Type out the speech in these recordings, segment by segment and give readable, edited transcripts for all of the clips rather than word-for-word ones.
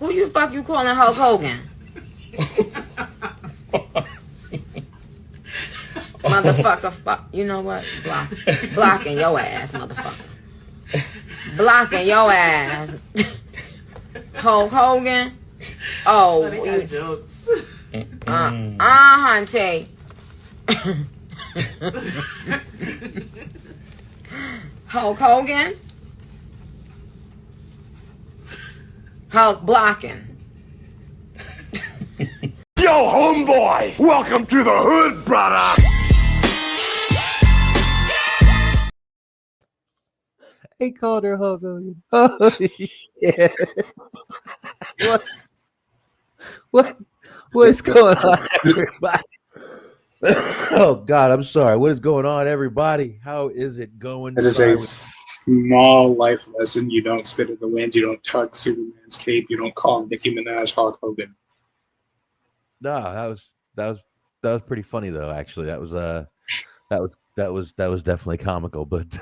Who you calling Hulk Hogan? Motherfucker, fuck. You know what? Blocking your ass, motherfucker. Blocking your ass. Hulk Hogan. Oh, you jokes. Hunty. Hulk Hogan. Hulk blocking. Yo, homeboy! Welcome to the hood, brother! He called her Hulk Hogan. Oh, yeah. What is going on, everybody? Oh, God, I'm sorry. What is going on, everybody? How is it going? It is a small life lesson. You don't spit in the wind. You don't tug Superman's cape. You don't call Nicki Minaj Hulk Hogan. No, that was pretty funny though. Actually, that was definitely comical. But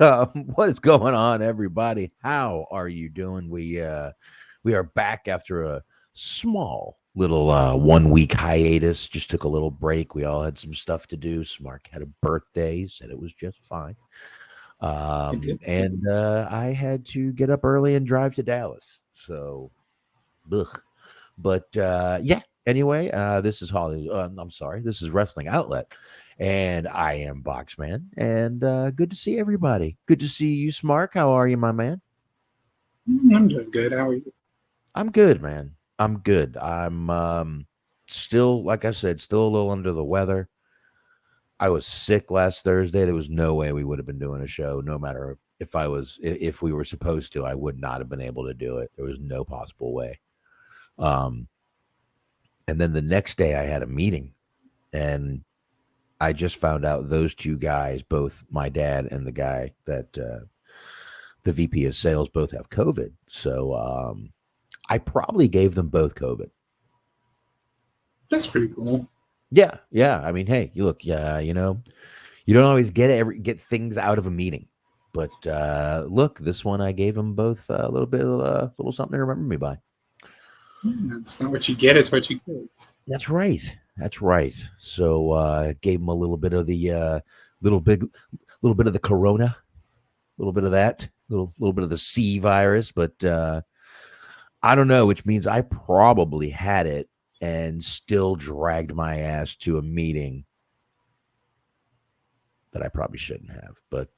what is going on, everybody? How are you doing? We are back after a small little 1 week hiatus. Just took a little break. We all had some stuff to do. Smark had a birthday, said it was just fine. And I had to get up early and drive to Dallas. So, ugh. But yeah. Anyway, this is this is Wrestling Outlet, and I am Boxman, and good to see everybody. Good to see you, Smark. How are you, my man? I'm doing good. How are you? I'm good, man. I'm good. I'm still, like I said, still a little under the weather. I was sick last Thursday. There was no way we would have been doing a show, no matter if we were supposed to. I would not have been able to do it. There was no possible way. And then the next day I had a meeting, and I just found out those two guys, both my dad and the guy that the VP of sales, both have COVID. So I probably gave them both COVID. That's pretty cool. Yeah. I mean, hey, you look, you know, you don't always get things out of a meeting, but look, this one I gave them both a little something to remember me by. That's not what you get, it's what you give. That's right. So gave him a little bit of the little bit of the corona, a little bit of that, little bit of the C virus, but I don't know, which means I probably had it and still dragged my ass to a meeting that I probably shouldn't have. But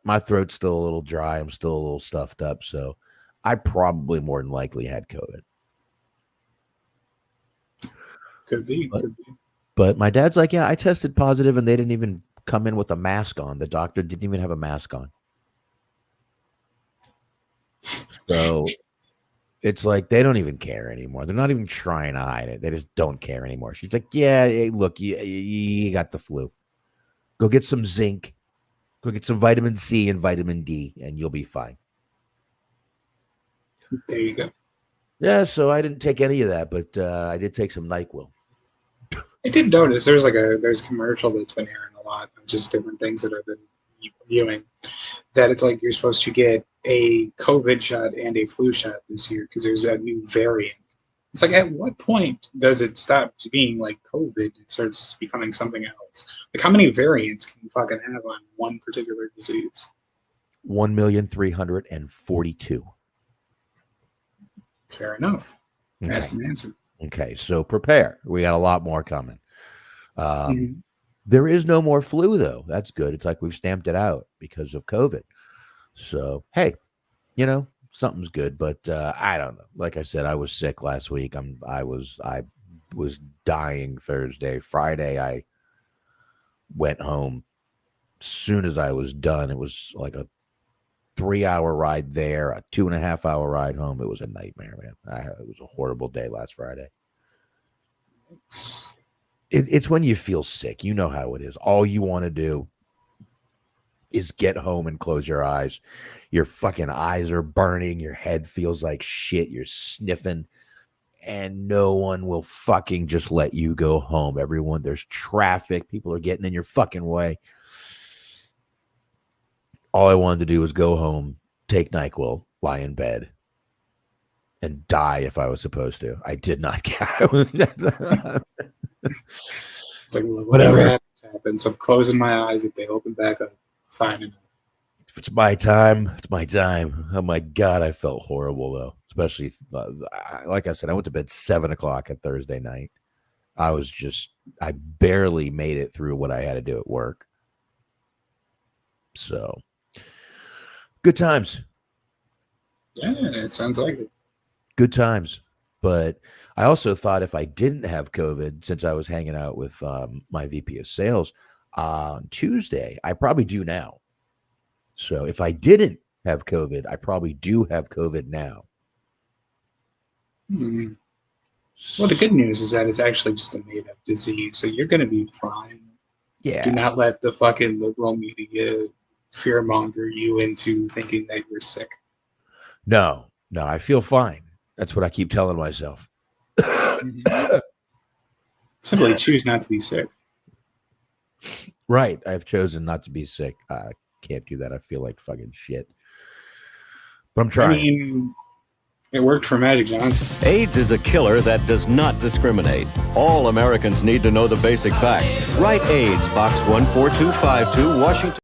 my throat's still a little dry, I'm still a little stuffed up, so I probably more than likely had COVID. Could be. But my dad's like, yeah, I tested positive, and they didn't even come in with a mask on. The doctor didn't even have a mask on. So it's like they don't even care anymore. They're not even trying to hide it. They just don't care anymore. She's like, yeah, hey, look, you got the flu. Go get some zinc. Go get some vitamin C and vitamin D, and you'll be fine. There you go. Yeah, so I didn't take any of that, but I did take some NyQuil. I did notice there's a commercial that's been airing a lot of just different things that I've been viewing, that it's like you're supposed to get a COVID shot and a flu shot this year because there's a new variant. It's like, at what point does it stop being like COVID? It starts becoming something else. Like, how many variants can you fucking have on one particular disease? 1,342,000. Fair enough. Okay. That's an answer. Okay, so prepare. We got a lot more coming. There is no more flu, though. That's good. It's like we've stamped it out because of COVID. So, hey, you know, something's good. But I don't know. Like I said, I was sick last week. I was dying Thursday. Friday, I went home. As soon as I was done, it was like a 3-hour ride there, a 2.5-hour ride home. It was a nightmare, man. It was a horrible day last Friday. It's when you feel sick. You know how it is. All you want to do is get home and close your eyes. Your fucking eyes are burning. Your head feels like shit. You're sniffing. And no one will fucking just let you go home. Everyone, there's traffic. People are getting in your fucking way. All I wanted to do was go home, take NyQuil, lie in bed, and die if I was supposed to. I did not care. Like, whatever happens. I'm closing my eyes. If they open back up, fine enough. If it's my time, it's my time. Oh my God, I felt horrible though. Especially, like I said, I went to bed 7 o'clock at Thursday night. I barely made it through what I had to do at work. So, good times. Yeah, it sounds like it. Good times. But I also thought if I didn't have COVID, since I was hanging out with my VP of sales on Tuesday, I probably do now. So if I didn't have COVID, I probably do have COVID now. Hmm. Well, the good news is that it's actually just a made-up disease, so you're going to be fine. Yeah. Do not let the fucking liberal media fearmonger you into thinking that you're sick. No, I feel fine. That's what I keep telling myself. Simply choose not to be sick. Right. I've chosen not to be sick. I can't do that. I feel like fucking shit. But I'm trying. I mean, it worked for Magic Johnson. AIDS is a killer that does not discriminate. All Americans need to know the basic facts. Write AIDS, Box 14252, Washington.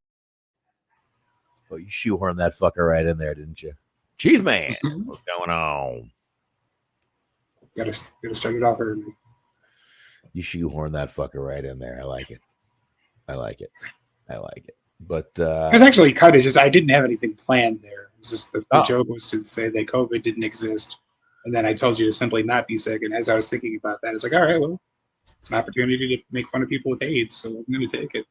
Oh, you shoehorned that fucker right in there, didn't you? Cheese man. What's going on? Gotta start it off early. You shoehorned that fucker right in there. I like it. But It was actually kind of just, I didn't have anything planned there. It was just the joke was to say that COVID didn't exist. And then I told you to simply not be sick. And as I was thinking about that, it's like, all right, well, it's an opportunity to make fun of people with AIDS. So I'm going to take it.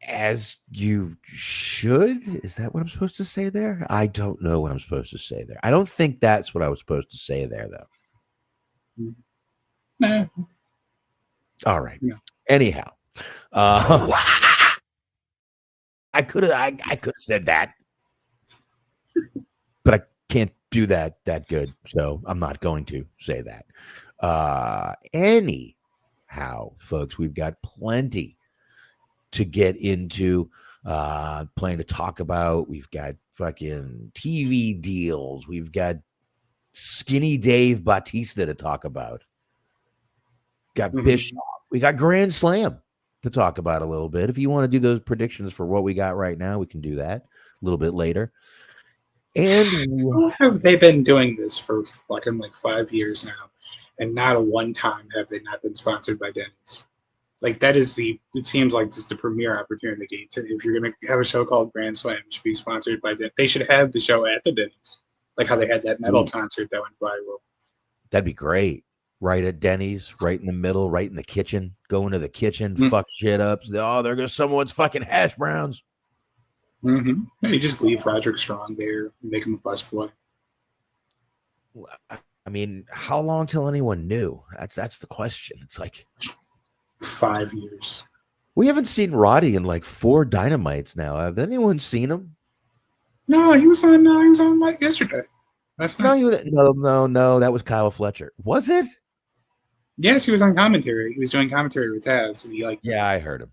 as you should. Is that what I'm supposed to say there? I don't know what I'm supposed to say there. I don't think that's what I was supposed to say there, though. Nah. All right. Yeah. Anyhow, I could have said that, but I can't do that good, so I'm not going to say that. Anyhow, folks, we've got plenty to get into, plenty to talk about. We've got fucking TV deals. We've got Skinny Dave Bautista to talk about. Got Bischoff. We got Grand Slam to talk about a little bit. If you want to do those predictions for what we got right now, we can do that a little bit later. And how have they been doing this for fucking like 5 years now? And not a one time have they not been sponsored by Denny's. Like that is it seems like just the premier opportunity to, if you're going to have a show called Grand Slam, it should be sponsored by Denny's. They should have the show at the Denny's. Like how they had that metal concert that went viral. That'd be great. Right at Denny's, right in the middle, right in the kitchen. Go into the kitchen, fuck shit up. Oh, there goes someone's fucking hash browns. Yeah, you just leave Roderick Strong there and make him a busboy. I mean, how long till anyone knew? That's the question. It's like 5 years. We haven't seen Roddy in like 4 Dynamites now. Have anyone seen him? No, he was on like yesterday. That's not. No. That was Kyle Fletcher. Was it? Yes, he was on commentary. He was doing commentary with Taz, and he I heard him.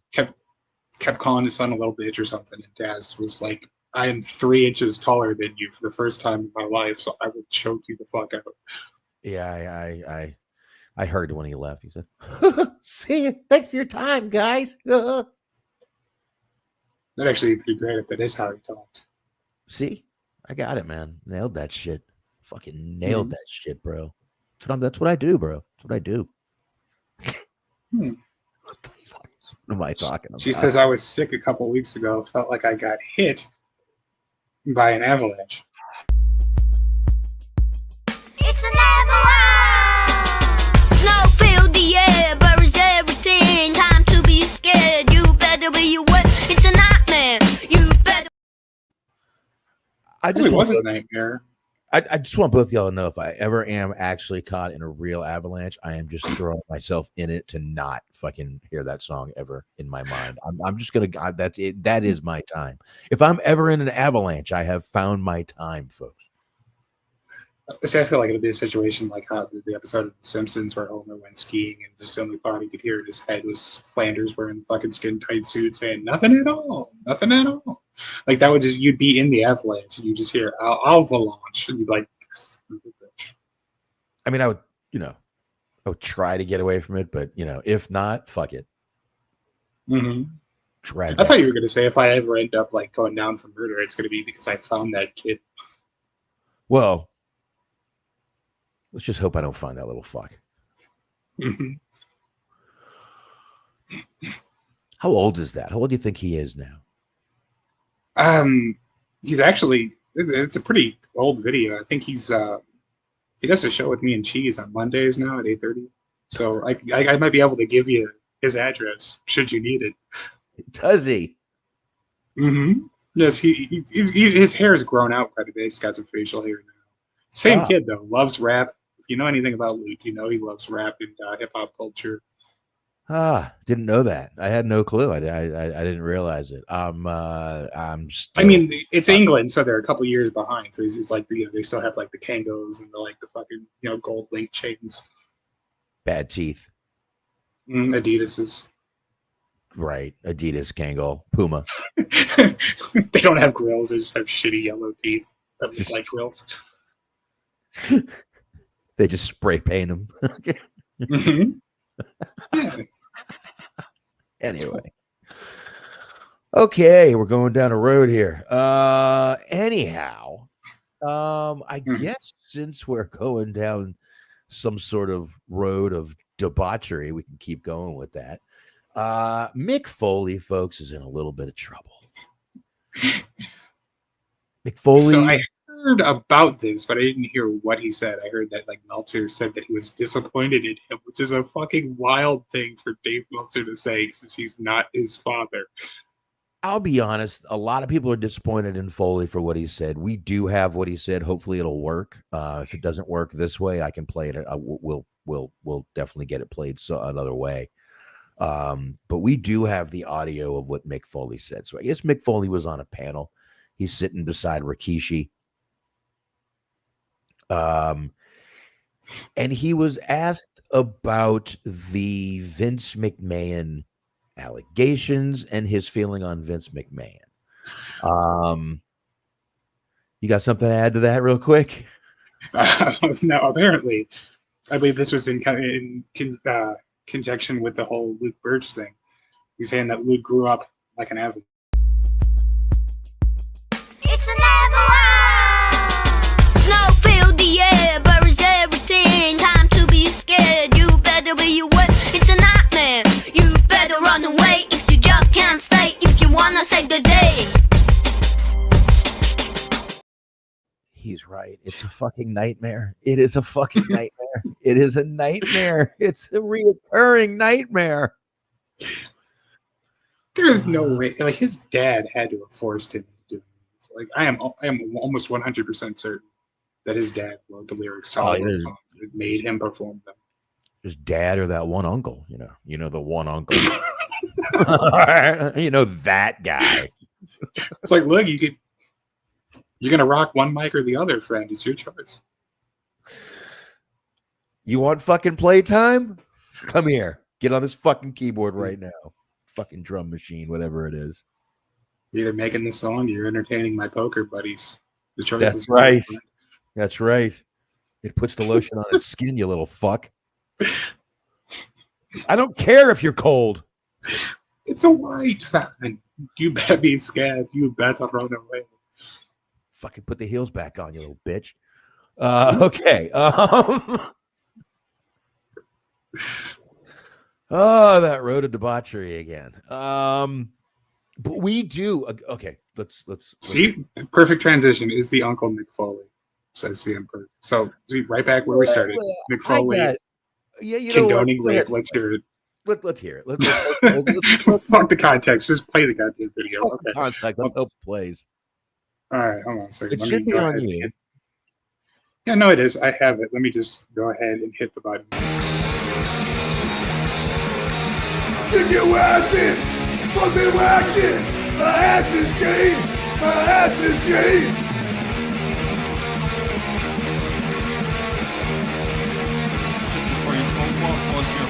Kept calling his son a little bitch or something, and Taz was like, "I am 3 inches taller than you for the first time in my life, so I will choke you the fuck out." Yeah, I heard when he left. He said, "See you. Thanks for your time, guys." That'd actually be great if that is how he talked. See, I got it, man. Nailed that shit. Fucking nailed that shit, bro. That's what I do, bro. That's what I do. What the fuck? What am I talking about? She says I was sick a couple weeks ago. Felt like I got hit by an avalanche. It's an avalanche! Snow filled the air, buries everything. Time to be scared. You better be aware. It's a nightmare. You better. It wasn't a nightmare. I just want both of y'all to know if I ever am actually caught in a real avalanche, I am just throwing myself in it to not fucking hear that song ever in my mind. I'm just gonna that is my time. If I'm ever in an avalanche, I have found my time, folks. See, I feel like it'll be a situation like how the episode of The Simpsons where Homer went skiing and just the only thought he could hear in his head was Flanders wearing fucking skin tight suit saying nothing at all, nothing at all. Like that would you'd be in the avalanche and you just hear avalanche and you'd be like, I mean, I would try to get away from it, but if not, fuck it. Mm-hmm. Try. I thought you were going to say if I ever end up like going down for murder, it's going to be because I found that kid. Well, let's just hope I don't find that little fuck. Mm-hmm. How old is that? How old do you think he is now? He's actually, it's a pretty old video. I think he does a show with me and Cheese on Mondays now at 8:30. So I might be able to give you his address should you need it. Does he? Mm-hmm. Yes, his hair has grown out quite a bit. He's got some facial hair now. Same kid though, loves rap. If you know anything about Luke, you know he loves rap and hip hop culture. Didn't know that. I had no clue. I didn't realize it. I'm still, I mean, it's England, so they're a couple years behind. So he's like, they still have like the Kangos and the fucking gold link chains. Bad teeth. Adidas's. Right, Adidas, Kangol, Puma. They don't have grills; they just have shitty yellow teeth that look like grills. They just spray paint them. Mm-hmm. Yeah. Anyway. Okay, we're going down a road here. Anyhow, I guess since we're going down some sort of road of debauchery, we can keep going with that. Mick Foley, folks, is in a little bit of trouble. Mick Foley. So I heard about this, but I didn't hear what he said. I heard that Meltzer said that he was disappointed in him, which is a fucking wild thing for Dave Meltzer to say since he's not his father. I'll be honest, a lot of people are disappointed in Foley for what he said. We do have what he said. Hopefully it'll work. If it doesn't work this way, I can play it. We'll definitely get it played another way. But we do have the audio of what Mick Foley said. So I guess Mick Foley was on a panel. He's sitting beside Rikishi. And he was asked about the Vince McMahon allegations and his feeling on Vince McMahon. You got something to add to that real quick? No, apparently. I believe this was in conjunction with the whole Luke Birch thing. He's saying that Luke grew up like an average. It's an avalanche! No, fill the air, buries everything. Time to be scared. You better be aware. It's a nightmare. You better run away if you just can't stay. If you wanna save the day. He's right. It's a fucking nightmare. It is a fucking nightmare. It is a nightmare. It's a reoccurring nightmare. There's no way. His dad had to have forced him to do this. I am almost 100% certain that his dad wrote the lyrics to all those songs. It made him perform them. His dad or that one uncle, the one uncle. That guy. It's like, look, you're gonna rock one mic or the other, friend. It's your choice. You want fucking playtime? Come here. Get on this fucking keyboard right now. Fucking drum machine, whatever it is. You're either making the song, you're entertaining my poker buddies. The choice That's is right. That's right. It puts the lotion on its skin, you little fuck. I don't care if you're cold. It's a white fan. You better be scared. You better run away. Fucking put the heels back on, you little bitch. Okay. That road of debauchery again. But we do. Okay, let's see. Perfect transition is the Uncle Mick Foley, says CM Punk. So right back where we started. Mick Foley, condoning rape. Let's hear it. Let's hear it. Let's fuck the context. Just play the goddamn video. Okay. Context. Let's hope it plays. All right, hold on a second. It should be on you. Yeah, no, it is. I have it. Let me just go ahead and hit the button. Stick your ass in! Fuck me action! My ass is gay! My ass is gay!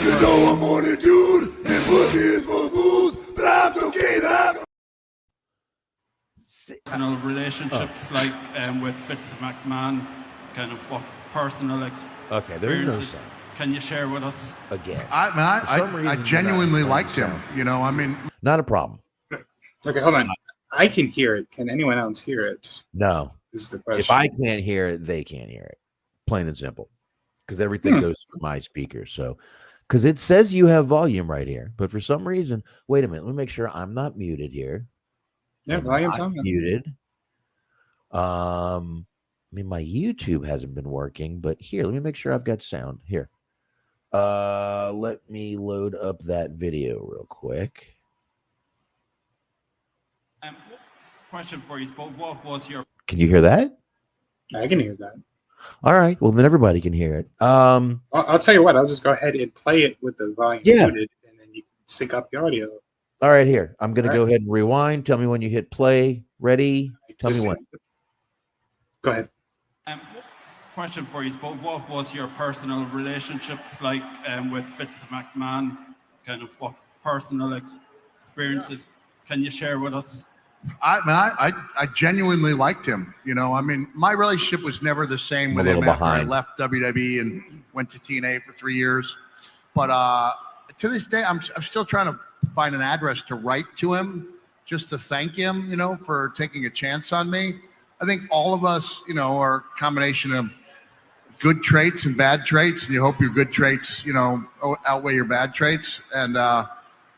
You know I'm on it, dude, and pussy is for fools, but I'm so gay that I'm... personal relationships like with Vince McMahon, kind of what personal Okay, there's no experiences sound can you share with us? again. I genuinely liked him. You know, I mean, not a problem. Okay, hold on. I can hear it. Can anyone else hear it? No. This is the question. If I can't hear it, they can't hear it. Plain and simple. Because everything goes through my speaker. So, because it says you have volume right here, but for some reason, wait a minute. Let me make sure I'm not muted here. Yeah, volume's on. Muted. I mean, my YouTube hasn't been working, but here, let me make sure I've got sound here. Let me load up that video real quick. Question for you, but what was your... Can you hear that? I can hear that. All right. Well, then everybody can hear it. I'll tell you what. I'll just go ahead and play it with the volume muted, and then you can sync up the audio. All right, here. I'm going to go ahead and rewind. Tell me when you hit play. Ready? Tell me when. Go ahead. Question for you, but what was your personal relationships like with Vince McMahon? Kind of what personal experiences can you share with us? I genuinely liked him. You know, I mean, my relationship was never the same with him after I left WWE and went to TNA for 3 years. But to this day, I'm still trying to find an address to write to him just to thank him, you know, for taking a chance on me. I think all of us, you know, are a combination of good traits and bad traits, and you hope your good traits, you know, outweigh your bad traits. And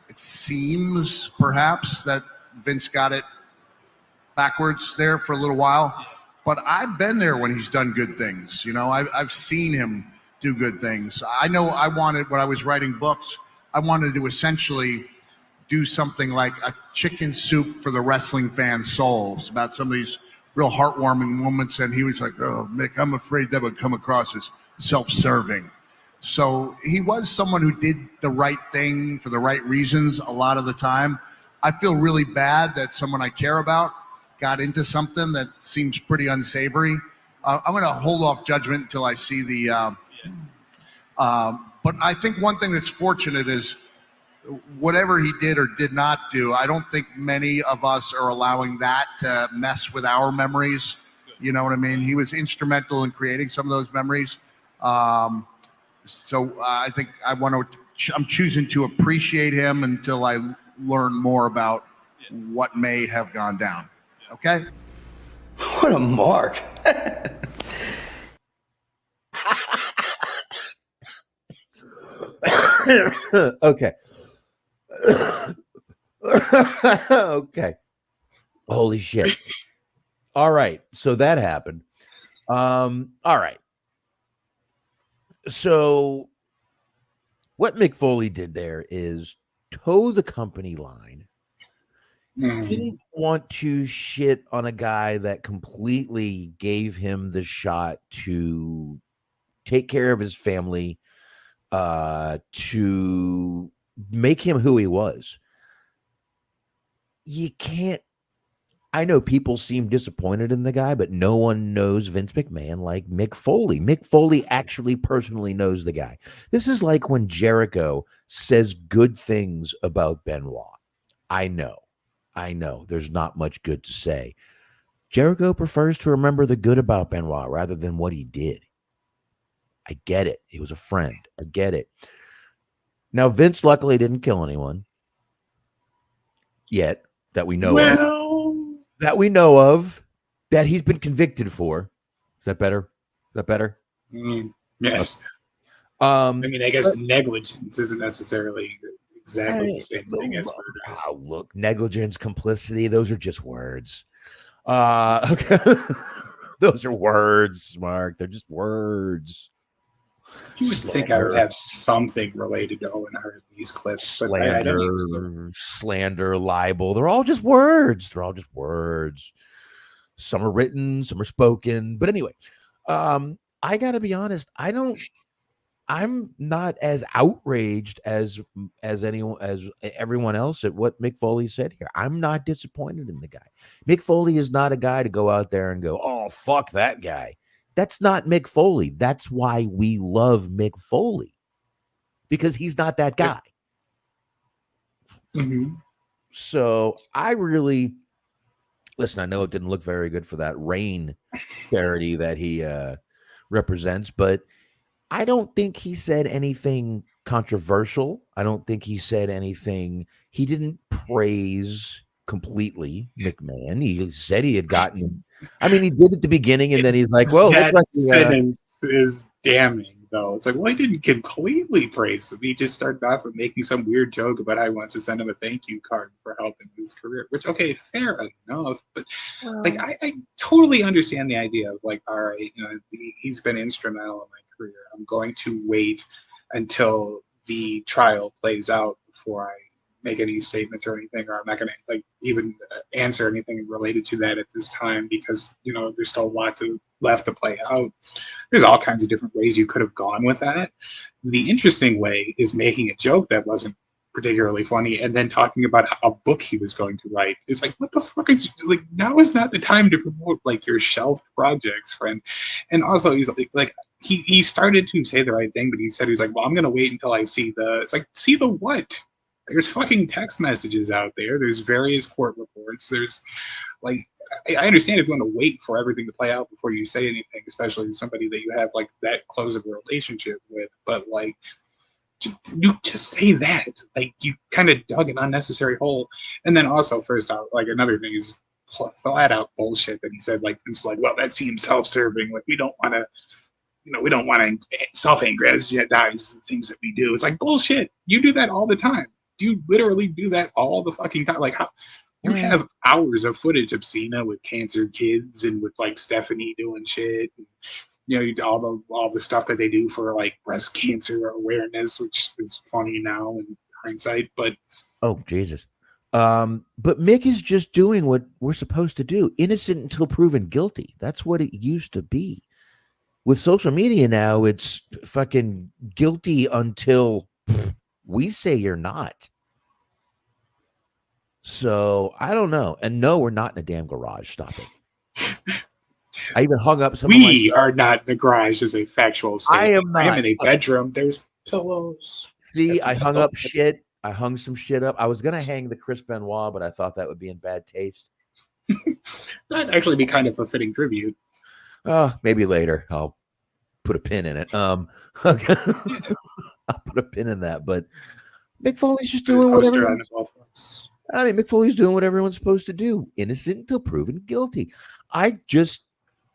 it seems perhaps that Vince got it backwards there for a little while, but I've been there when he's done good things. You know, I've seen him do good things. I know I wanted, when I was writing books, I wanted to essentially do something like a chicken soup for the wrestling fans' souls about some of these real heartwarming moments. And he was like, "Oh, Mick, I'm afraid that would come across as self-serving." So he was someone who did the right thing for the right reasons a lot of the time. I feel really bad that someone I care about got into something that seems pretty unsavory. I'm going to hold off judgment until I see the. But I think one thing that's fortunate is whatever he did or did not do, I don't think many of us are allowing that to mess with our memories. You know what I mean? He was instrumental in creating some of those memories. So I think I'm choosing to appreciate him until I learn more about what may have gone down. Okay? What a mark. Okay. Okay. Holy shit. All right. So that happened. All right. So what Mick Foley did there is toe the company line. Didn't want to shit on a guy that completely gave him the shot to take care of his family, to make him who he was. You can't. I know people seem disappointed in the guy, but no one knows Vince McMahon like Mick Foley. Mick Foley actually personally knows the guy. This is like when Jericho says good things about Benoit. I know. There's not much good to say. Jericho prefers to remember the good about Benoit rather than what he did. I get it. He was a friend. I get it. Now, Vince luckily didn't kill anyone yet that we know of. That he's been convicted for. Is that better? Yes. I mean, I guess negligence isn't necessarily exactly the same thing as murder. Oh, look, negligence, complicity, those are just words. Okay. Those are words, Mark. They're just words. You would think I would have something related to Owen Hart in these clips. Slander, libel. They're all just words. Some are written, some are spoken. But anyway, I got to be honest. I'm not as outraged as everyone else at what Mick Foley said here. I'm not disappointed in the guy. Mick Foley is not a guy to go out there and go, "Oh, fuck that guy." That's not Mick Foley. That's why we love Mick Foley, because he's not that guy. Mm-hmm. So I really, listen, I know it didn't look very good for that Rain charity that he represents, but I don't think he said anything controversial. I don't think he said anything. He didn't praise completely McMahon. He said he had gotten. I mean, he did at the beginning, and then he's like, "Well, that looks like sentence is damning." Though it's like, well, he didn't completely praise him. He just started off with making some weird joke about how he wants to send him a thank you card for helping his career. Which, okay, fair enough, but like, I totally understand the idea of like, all right, he's been instrumental in my career. I'm going to wait until the trial plays out before I make any statements or anything, or I'm not going to like even answer anything related to that at this time because there's still a lot left to play out. There's all kinds of different ways you could have gone with that. The interesting way is making a joke that wasn't particularly funny and then talking about a book he was going to write. It's like, what the fuck is like? Now is not the time to promote like your shelved projects, friend. And also, he's like he started to say the right thing, but he said he's like, well, I'm going to wait until I see the. It's like, see the what? There's fucking text messages out there. There's various court reports. There's like, I understand if you want to wait for everything to play out before you say anything, especially with somebody that you have like that close of a relationship with. But like, you just say that. Like, you kind of dug an unnecessary hole. And then also, first out, like another thing is flat out bullshit that he said. Like, it's like, well, that seems self-serving. Like, we don't want to. We don't want to self-aggrandize the things that we do. It's like bullshit. You do that all the time. You literally do that all the fucking time. Like, how you have hours of footage of Cena with cancer kids and with like Stephanie doing shit. And, all the stuff that they do for like breast cancer awareness, which is funny now in hindsight. But oh Jesus. But Mick is just doing what we're supposed to do. Innocent until proven guilty. That's what it used to be. With social media now, it's fucking guilty until we say you're not. So I don't know. And no, we're not in a damn garage. Stop it. I even hung up some. We are not in the garage as a factual statement. I am not. I am in a bedroom. There's pillows. See, I hung up shit. I hung some shit up. I was gonna hang the Chris Benoit, but I thought that would be in bad taste. That'd actually be kind of a fitting tribute. Maybe later I'll put a pin in it. I'll put a pin in that. But Mick Foley's just doing whatever. Mick Foley's doing what everyone's supposed to do. Innocent until proven guilty.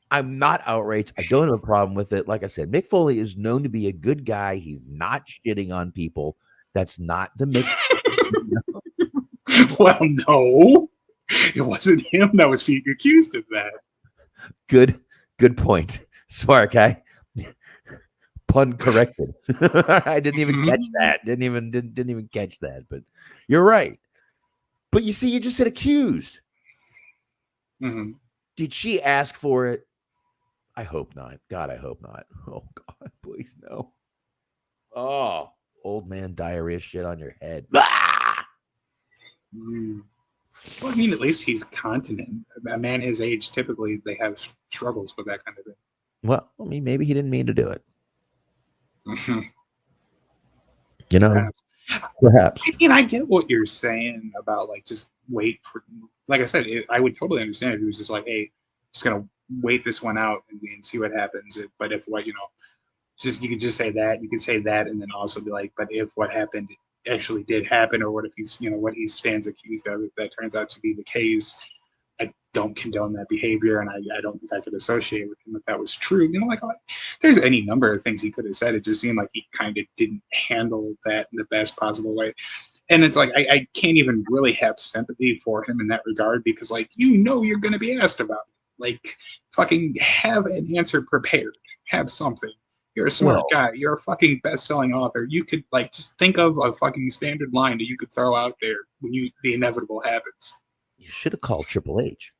I'm not outraged. I don't have a problem with it. Like I said, Mick Foley is known to be a good guy. He's not shitting on people. That's not the Mick. Well, no. It wasn't him that was being accused of that. Good point. Smart guy. Pun corrected. I didn't even catch that. Didn't even catch that. But you're right. But you see, you just said accused. Mm-hmm. Did she ask for it? I hope not. God, I hope not. Oh God, please no. Oh, old man diarrhea shit on your head. Ah! Mm. Well, I mean, at least he's continent. A man his age, typically, they have struggles with that kind of thing. Well, I mean, maybe he didn't mean to do it. Mm-hmm. Perhaps. I mean, I get what you're saying about, like, just wait for, like I said, I would totally understand if he was just like, hey, just going to wait this one out and see what happens. But if what, you could just say that, you could say that, and then also be like, but if what happened actually did happen, or what if he's, what he stands accused of, if that turns out to be the case, I don't condone that behavior, and I don't think I could associate with him if that was true. Like, there's any number of things he could have said. It just seemed like he kind of didn't handle that in the best possible way. And it's like, I can't even really have sympathy for him in that regard, because, like, you're going to be asked about it. Like, fucking have an answer prepared. Have something. You're a smart guy. You're a fucking best-selling author. You could, like, just think of a fucking standard line that you could throw out there when the inevitable happens. You should have called Triple H.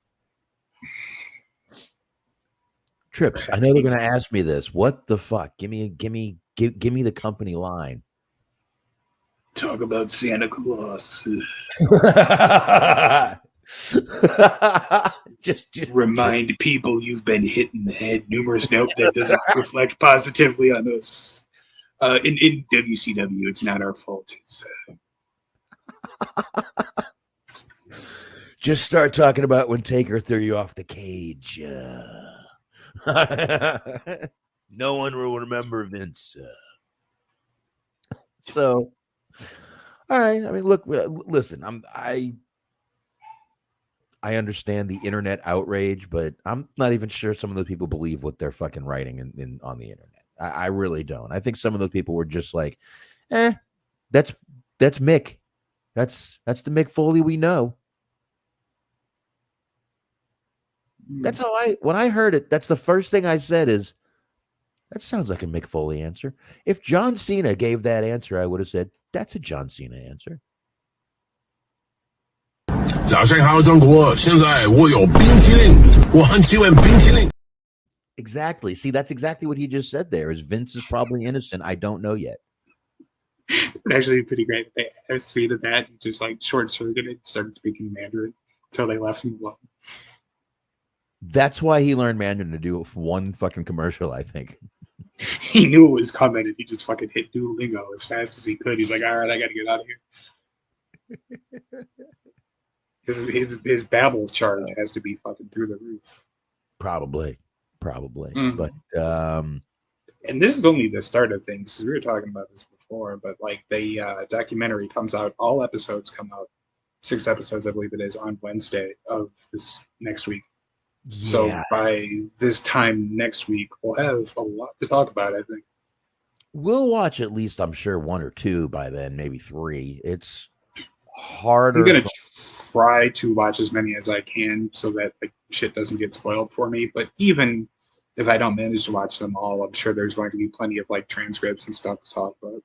Trips, I know they're going to ask me this. What the fuck? Give me the company line. Talk about Santa Claus. just remind people you've been hit in the head numerous. Nope, that doesn't reflect positively on us. In WCW, it's not our fault. It's Just start talking about when Taker threw you off the cage. No one will remember Vince. So, all right. I mean, look, listen. I understand the internet outrage, but I'm not even sure some of those people believe what they're fucking writing in on the internet. I really don't. I think some of those people were just like, that's Mick. That's the Mick Foley we know. That's how when I heard it, that's the first thing I said is, that sounds like a Mick Foley answer. If John Cena gave that answer, I would have said, that's a John Cena answer. 早上好，中国！现在我有冰淇淋，我很喜欢冰淇淋。 Exactly. See, that's exactly what he just said there. Is Vince is probably innocent. I don't know yet. It would actually be pretty great if they had a scene of that and just like short-circuited, started speaking Mandarin until they left him alone. That's why he learned Mandarin to do it for one fucking commercial, I think. He knew it was coming and he just fucking hit Duolingo as fast as he could. He's like, all right, I got to get out of here. His Babel charge has to be fucking through the roof. Probably. But and this is only the start of things, because we were talking about this before, but like the documentary comes out, all episodes come out, 6 episodes I believe it is, on Wednesday of this next week. Yeah. So by this time next week we'll have a lot to talk about. I think we'll watch at least, I'm sure, 1 or 2 by then, maybe 3. It's harder. I'm gonna try to watch as many as I can so that the shit doesn't get spoiled for me. But even if I don't manage to watch them all, I'm sure there's going to be plenty of like transcripts and stuff to talk about.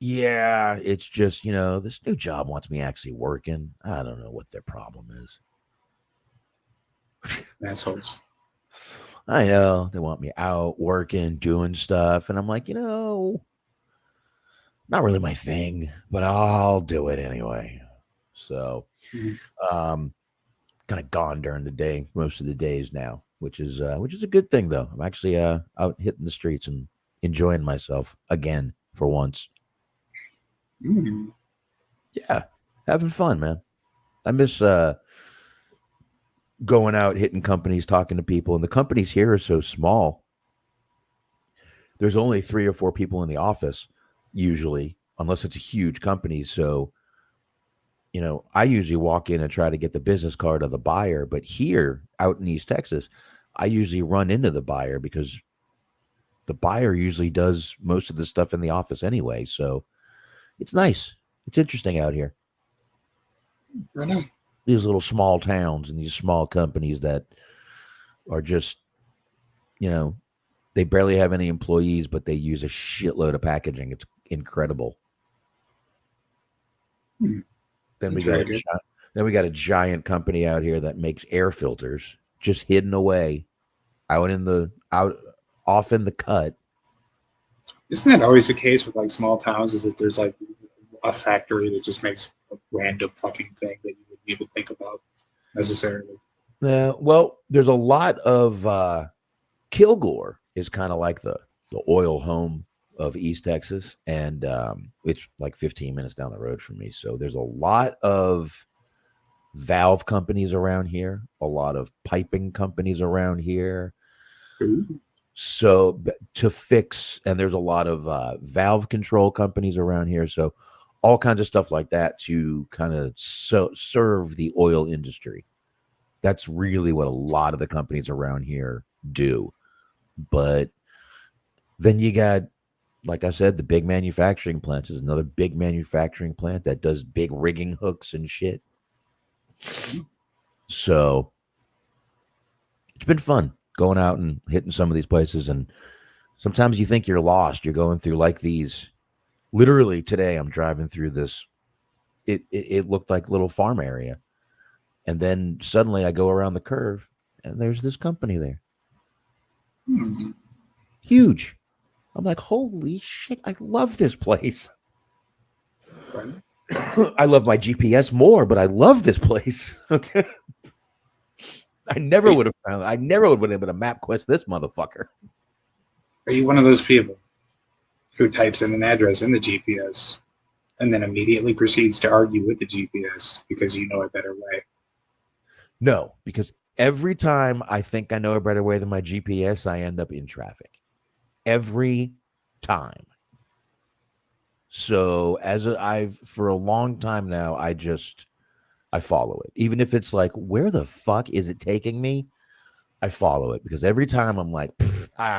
Yeah, it's just, this new job wants me actually working. I don't know what their problem is. Assholes. I know they want me out working, doing stuff, and I'm like, not really my thing, but I'll do it anyway. So, kind of gone during the day, most of the days now, which is a good thing though. I'm actually out hitting the streets and enjoying myself again for once. Yeah, having fun, man. I miss going out, hitting companies, talking to people, and the companies here are so small. There's only 3 or 4 people in the office usually, unless it's a huge company. So, I usually walk in and try to get the business card of the buyer, but here out in East Texas, I usually run into the buyer because the buyer usually does most of the stuff in the office anyway. So it's nice. It's interesting out here. Right on. These little small towns and these small companies that are just, they barely have any employees, but they use a shitload of packaging. It's incredible. Then we got a giant company out here that makes air filters, just hidden away, off in the cut. Isn't that always the case with like small towns? Is that there's like a factory that just makes a random fucking thing that you wouldn't even think about necessarily? Well, there's a lot of Kilgore is kind of like the oil home of East Texas, and it's like 15 minutes down the road from me. So there's a lot of valve companies around here, a lot of piping companies around here. Ooh. So to fix, and there's a lot of valve control companies around here. So all kinds of stuff like that to kind of serve the oil industry. That's really what a lot of the companies around here do. But then you got, like I said, the big manufacturing plants. There's another big manufacturing plant that does big rigging hooks and shit. So it's been fun going out and hitting some of these places. And sometimes you think you're lost. You're going through like these. Literally today, I'm driving through this. It looked like a little farm area. And then suddenly I go around the curve and there's this company there. Huge. I'm like, holy shit, I love this place. I love my GPS more, but I love this place. Okay. I never would have been able to map quest this motherfucker. Are you one of those people who types in an address in the GPS and then immediately proceeds to argue with the GPS because you know a better way? No, because every time I think I know a better way than my GPS, I end up in traffic. Every time. So I've for a long time now, I follow it. Even if it's like, where the fuck is it taking me? I follow it because every time I'm like,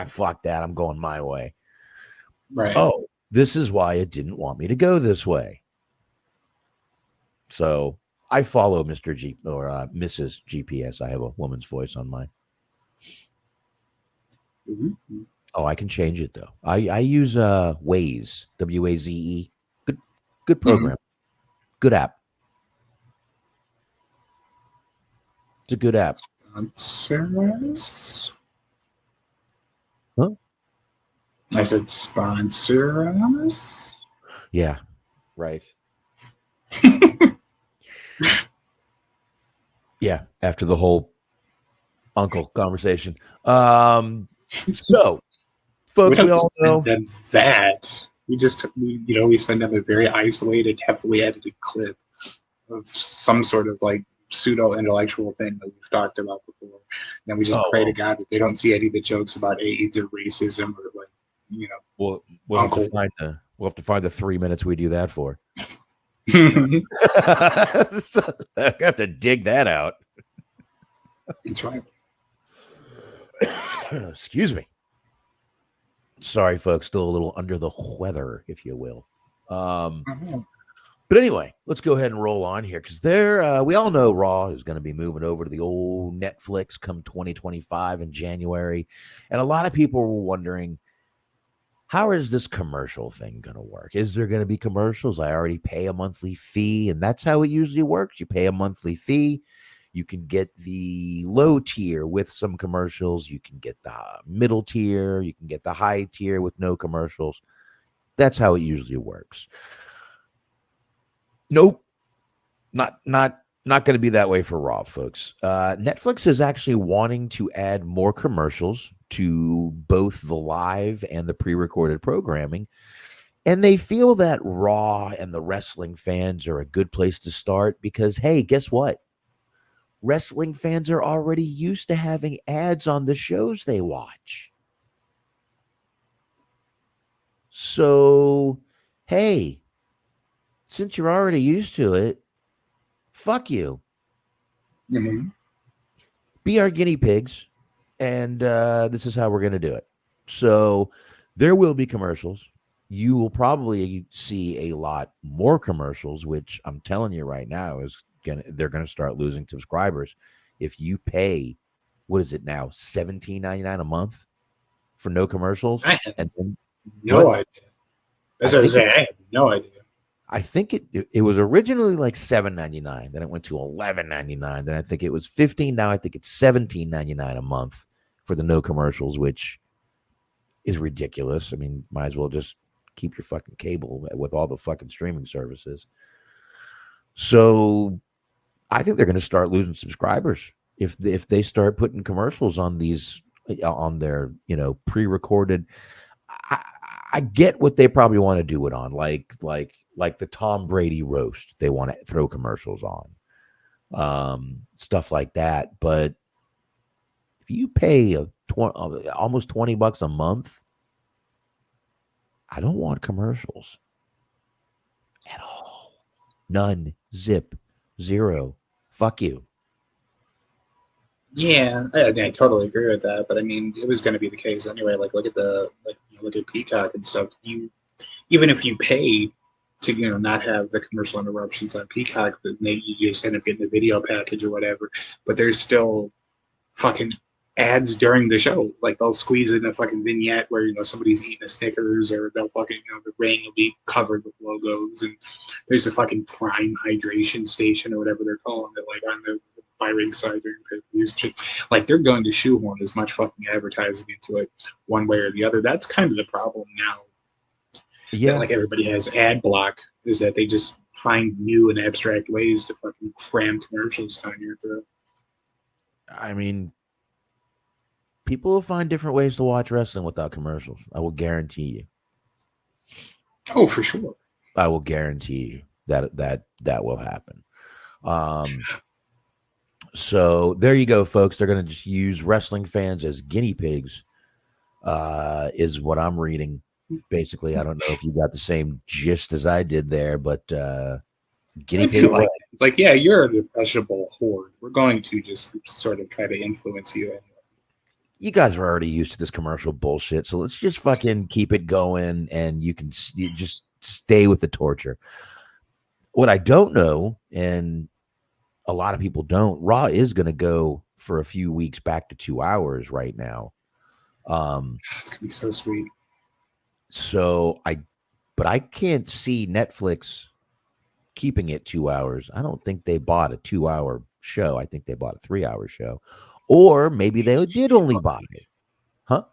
fuck that. I'm going my way. Right. Oh, this is why it didn't want me to go this way. So I follow Mr. G or Mrs. GPS. I have a woman's voice on mine. Mm-hmm. Oh, I can change it though. I use Waze, WAZE. Good program. Mm-hmm. Good app. It's a good app. Sponsor us? Huh? I said sponsor us? Yeah, right. Yeah, after the whole uncle conversation. So, folks, we all know them that. We send them a very isolated, heavily edited clip of some sort of like pseudo intellectual thing that we've talked about before. And then we just pray to God that they don't see any of the jokes about AIDS or racism or like, we'll have to find the 3 minutes we do that for. So, I have to dig that out. That's right. Excuse me. Sorry, folks. Still a little under the weather, if you will. But anyway, let's go ahead and roll on here because we all know Raw is going to be moving over to the old Netflix come 2025 in January. And a lot of people were wondering, how is this commercial thing going to work? Is there going to be commercials? I already pay a monthly fee, and that's how it usually works. You pay a monthly fee. You can get the low tier with some commercials. You can get the middle tier. You can get the high tier with no commercials. That's how it usually works. Nope. Not going to be that way for Raw, folks. Netflix is actually wanting to add more commercials to both the live and the pre-recorded programming. And they feel that Raw and the wrestling fans are a good place to start because, hey, guess what? Wrestling fans are already used to having ads on the shows they watch. So, hey, since you're already used to it, fuck you. Mm-hmm. Be our guinea pigs, and this is how we're going to do it. So there will be commercials. You will probably see a lot more commercials, which I'm telling you right now they're going to start losing subscribers. If you pay, what is it now, $17.99 a month for no commercials? I have and no idea. As I say, I have no idea. I think it was originally like $7.99. Then it went to $11.99. Then I think it was $15. Now I think it's $17.99 a month for the no commercials, which is ridiculous. I mean, might as well just keep your fucking cable with all the fucking streaming services. So I think they're going to start losing subscribers if they start putting commercials on their pre-recorded. I get what they probably want to do it on, like the Tom Brady roast. They want to throw commercials on, stuff like that. But if you pay almost $20 a month, I don't want commercials at all. None. Zip. Zero. Fuck you. Yeah, I totally agree with that. But I mean, it was going to be the case anyway. Like, look at Peacock and stuff. Even if you pay to not have the commercial interruptions on Peacock, that maybe you just end up getting the video package or whatever. But there's still fucking ads during the show. Like, they'll squeeze in a fucking vignette where somebody's eating a Snickers, or they'll fucking the ring will be covered with logos, and there's a fucking Prime hydration station or whatever they're calling it, like on the by ringside during pay-per-views. Like, they're going to shoehorn as much fucking advertising into it one way or the other. That's kind of the problem now. Yeah, that, like, everybody has ad block, is that they just find new and abstract ways to fucking cram commercials down your throat. I mean, people will find different ways to watch wrestling without commercials. I will guarantee you. Oh, for sure. I will guarantee you that will happen. So there you go, folks. They're going to just use wrestling fans as guinea pigs, is what I'm reading. Basically, I don't know if you got the same gist as I did there, but guinea pig. Like, it's like, yeah, you're an impressionable horde. We're going to just sort of try to influence you. Anyway. You guys are already used to this commercial bullshit, so let's just fucking keep it going, and you just stay with the torture. What I don't know, and a lot of people don't, Raw is going to go for a few weeks back to 2 hours right now. It's going to be so sweet. But I can't see Netflix keeping it 2 hours. I don't think they bought a 2 hour show. I think they bought a 3 hour show. Or maybe they did only buy it. Huh?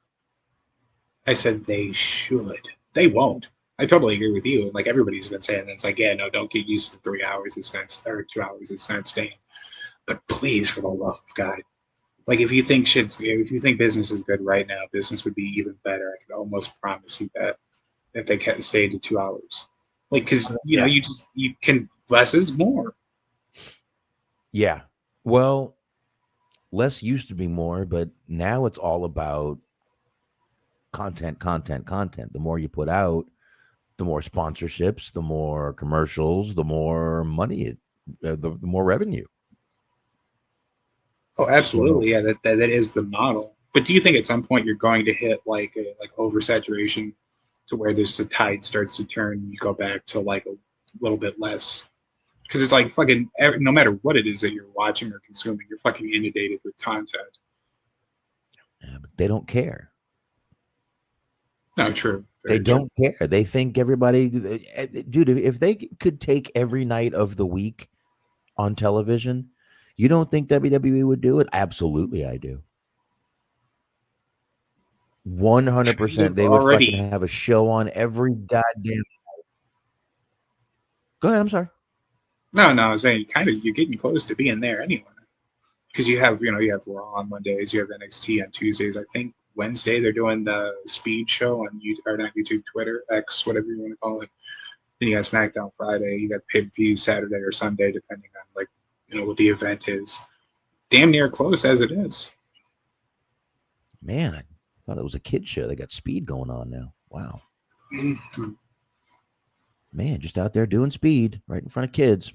I said they should. They won't. I totally agree with you. Like everybody's been saying, it's like, yeah, no, don't get used to 3 hours. It's not, or 2 hours. It's not staying. But please, for the love of God, like if you think business is good right now, business would be even better. I could almost promise you that if they stayed to 2 hours, like because you can less is more. Yeah. Well, less used to be more, but now it's all about content. The more you put out, the more sponsorships, the more commercials, the more money, the more revenue. Oh, absolutely. Yeah, that is the model. But do you think at some point you're going to hit like oversaturation to where the tide starts to turn and you go back to like a little bit less? Because it's like fucking no matter what it is that you're watching or consuming, you're fucking inundated with content. Yeah, but they don't care. No, true. They don't care. They think everybody, dude, if they could take every night of the week on television, you don't think WWE would do it? Absolutely, I do. 100%. They would fucking have a show on every goddamn night. Go ahead. I'm sorry. No, I was saying you're getting close to being there anyway. Because you have Raw on Mondays, you have NXT on Tuesdays. I think Wednesday they're doing the Speed show on YouTube, or not YouTube, Twitter, X, whatever you want to call it. Then you got SmackDown Friday, you got pay-per-view Saturday or Sunday, depending on what the event is. Damn near close as it is. Man, I thought it was a kid show. They got Speed going on now. Wow. Mm-hmm. Man, just out there doing Speed right in front of kids.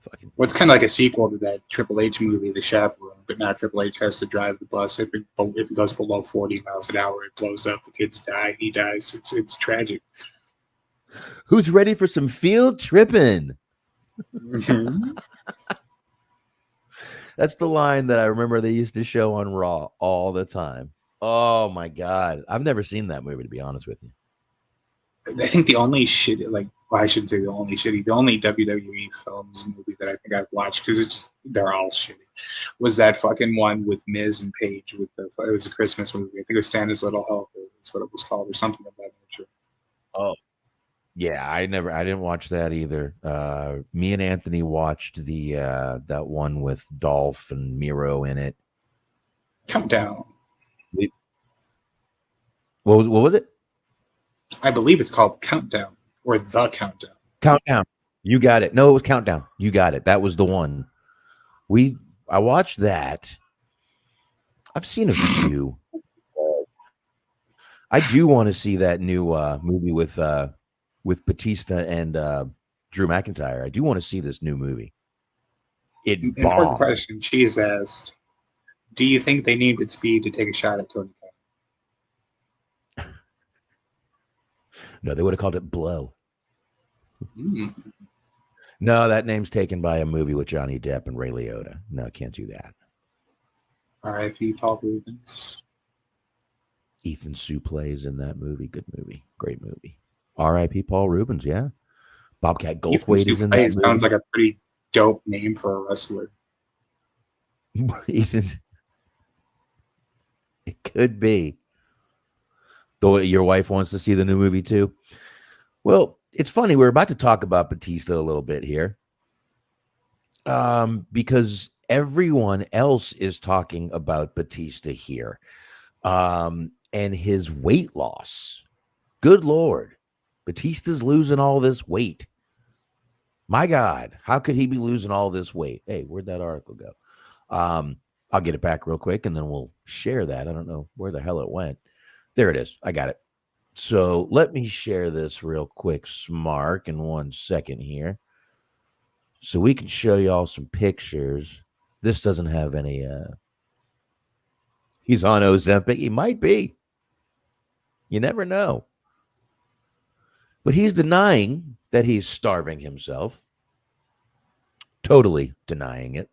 Fucking. Well, it's kind of like a sequel to that Triple H movie, The Chaperone, but now Triple H has to drive the bus. If it goes below 40 miles an hour, it blows up. The kids die. He dies. It's tragic. Who's ready for some field tripping? Mm-hmm. That's the line that I remember they used to show on Raw all the time. Oh my God. I've never seen that movie, to be honest with you. I think the only I shouldn't say the only WWE films movie that I think I've watched, because they're all shitty, was that fucking one with Miz and Paige it was a Christmas movie. I think it was Santa's Little Helper. That's what it was called, or something of that nature. Oh. Yeah, I didn't watch that either. Me and Anthony watched the that one with Dolph and Miro in it. Countdown. What was it? I believe it's called Countdown or The Countdown. Countdown. You got it. No, it was Countdown. You got it. That was the one. I watched that. I've seen a few. I do want to see that new movie with Bautista and Drew McIntyre. I do want to see this new movie. Important question. She's asked, do you think they needed Speed to take a shot at Tony Khan? No, they would have called it Blow. Mm. No, that name's taken by a movie with Johnny Depp and Ray Liotta. No, can't do that. R.I.P. Paul Rubens. Ethan Suplee plays in that movie. Good movie. Great movie. R.I.P. Paul Rubens, yeah. Bobcat Goldthwait is in that movie. Sounds like a pretty dope name for a wrestler. Ethan. It could be. Though your wife wants to see the new movie too. Well, it's funny. We're about to talk about Bautista a little bit here. Because everyone else is talking about Bautista here. And his weight loss. Good Lord. Batista's losing all this weight. My God, how could he be losing all this weight? Hey, where'd that article go? I'll get it back real quick, and then we'll share that. I don't know where the hell it went. There it is. I got it. So let me share this real quick, Smark, in 1 second here, so we can show you all some pictures. This doesn't have any. He's on Ozempic. He might be. You never know. But he's denying that he's starving himself. Totally denying it.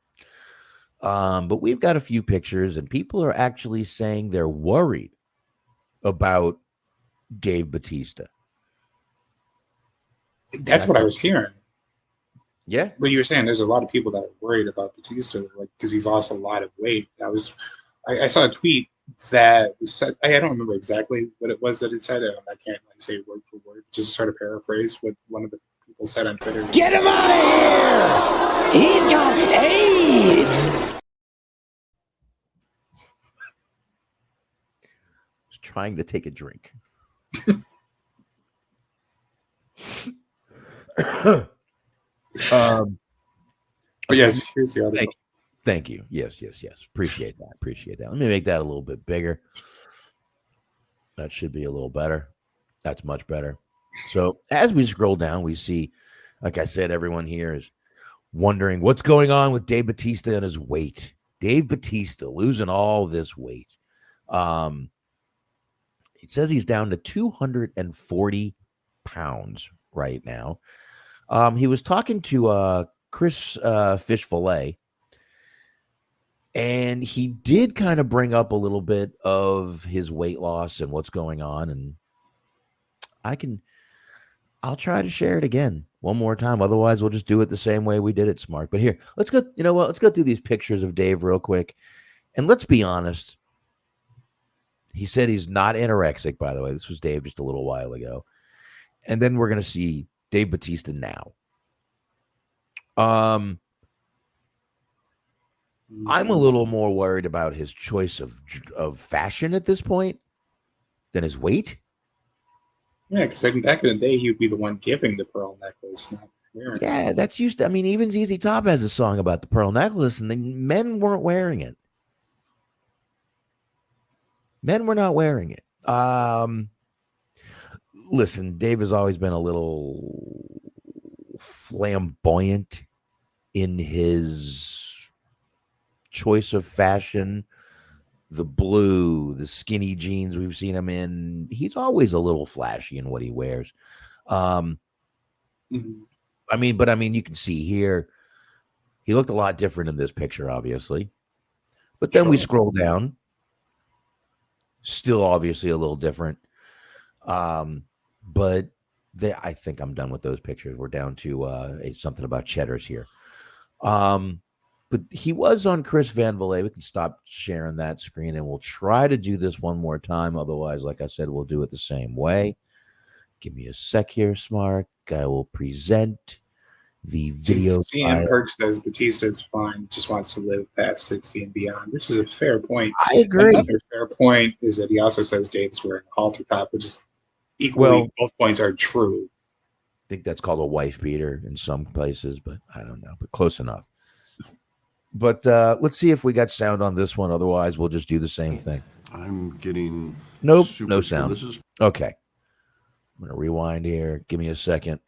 But we've got a few pictures, and people are actually saying they're worried about Dave Bautista. That's what I was hearing. Yeah. What you were saying, there's a lot of people that are worried about Bautista, like, because he's lost a lot of weight. I saw a tweet that said, I don't remember exactly what it was that it said. I can't say word for word, just sort of paraphrase what one of the people said on Twitter. Get him out of here! He's got AIDS! Just trying to take a drink. Yes, here's the other. Thank you. Yes. Appreciate that. Let me make that a little bit bigger. That should be a little better. That's much better. So as we scroll down, we see, like I said, everyone here is wondering what's going on with Dave Bautista and his weight. Dave Bautista losing all this weight. It says he's down to 240 pounds right now. He was talking to Chris Fish Fillet, and he did kind of bring up a little bit of his weight loss and what's going on. And I'll try to share it again one more time. Otherwise, we'll just do it the same way we did it, Smart. But here, let's go. You know what? Let's go through these pictures of Dave real quick. And let's be honest. He said he's not anorexic, by the way. This was Dave just a little while ago. And then we're going to see Dave Bautista now. I'm a little more worried about his choice of fashion at this point than his weight. Yeah, because back in the day, he would be the one giving the pearl necklace. Not wearing Yeah, that's used to. I mean, even ZZ Top has a song about the pearl necklace, and the men weren't wearing it. Men were not wearing it. Listen, Dave has always been a little flamboyant in his choice of fashion. The blue, the skinny jeans we've seen him in. He's always a little flashy in what he wears. I mean, you can see here, he looked a lot different in this picture, obviously. But then we scroll down. Still obviously a little different. But I think I'm done with those pictures. We're down to something about Cheddar's here. But he was on Chris Van Vliet. We can stop sharing that screen, and we'll try to do this one more time. Otherwise, like I said, we'll do it the same way. Give me a sec here, Smark. I will present the video. CM Perk says Batista's fine, just wants to live past 60 and beyond, which is a fair point. I agree. Another fair point is that he also says Dave's wearing a halter top, which is equally, both points are true. I think that's called a wife beater in some places, but I don't know, but close enough. But let's see if we got sound on this one. Otherwise, we'll just do the same thing. I'm getting no sound. This is okay. I'm gonna rewind here. Give me a second.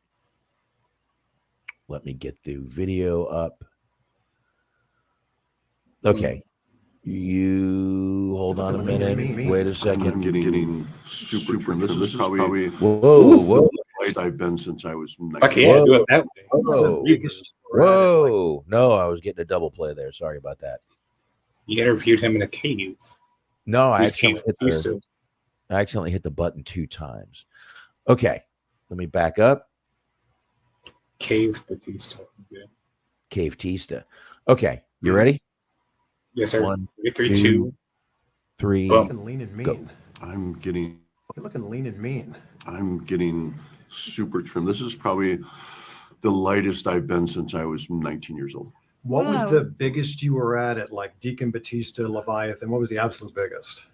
Let me get the video up. Okay. You hold on a minute. Wait a second. I'm getting super. This is probably whoa. I've been since I was 19. Okay, yeah, do it that way. Whoa. No, I was getting a double play there. Sorry about that. You interviewed him in a cave. No, I accidentally hit the button 2 times. Okay. Let me back up. Cave Bautista. Yeah. Cave Tista. Okay. You ready? Yes, sir. 1, 3, 2, 3. You're looking lean and mean. Go. You're looking lean and mean. I'm getting super trim. This is probably the lightest I've been since I was 19 years old. What was the biggest you were at like Deacon Bautista, Leviathan? What was the absolute biggest?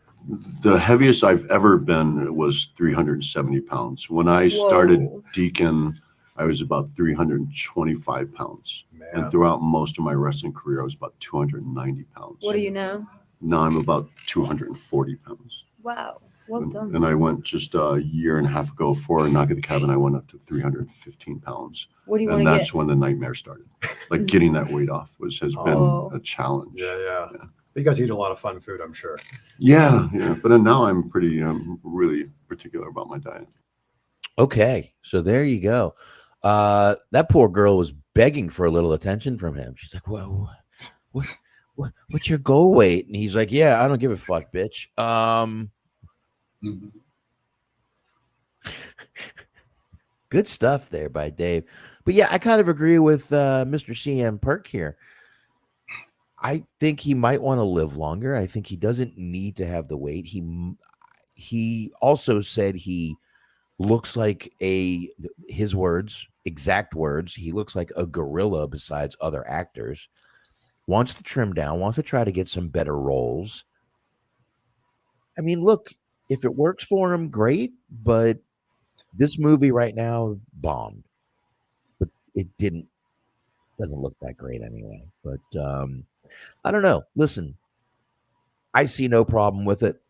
The heaviest I've ever been was 370 pounds. When I started Deacon, I was about 325 pounds. Man. And throughout most of my wrestling career, I was about 290 pounds. What are you now? Now I'm about 240 pounds. Wow. Well done. And I went just a year and a half ago for a knock at the cabin. I went up to 315 pounds. What do you want And to that's get? when the nightmare started. Like getting that weight off has been a challenge. Yeah. You guys eat a lot of fun food, I'm sure. Yeah. But then now I'm really particular about my diet. Okay, so there you go. That poor girl was begging for a little attention from him. She's like, "Well, what's your goal weight?" And he's like, "Yeah, I don't give a fuck, bitch." Good stuff there by Dave. But yeah, I kind of agree with Mr. CM Perk here. I think he might want to live longer. I think he doesn't need to have the weight. He also said he looks like his words, exact words, he looks like a gorilla besides other actors. Wants to trim down, wants to try to get some better roles. I mean, look, if it works for him, great, but this movie right now bombed. But it doesn't look that great anyway. But I don't know. Listen, I see no problem with it.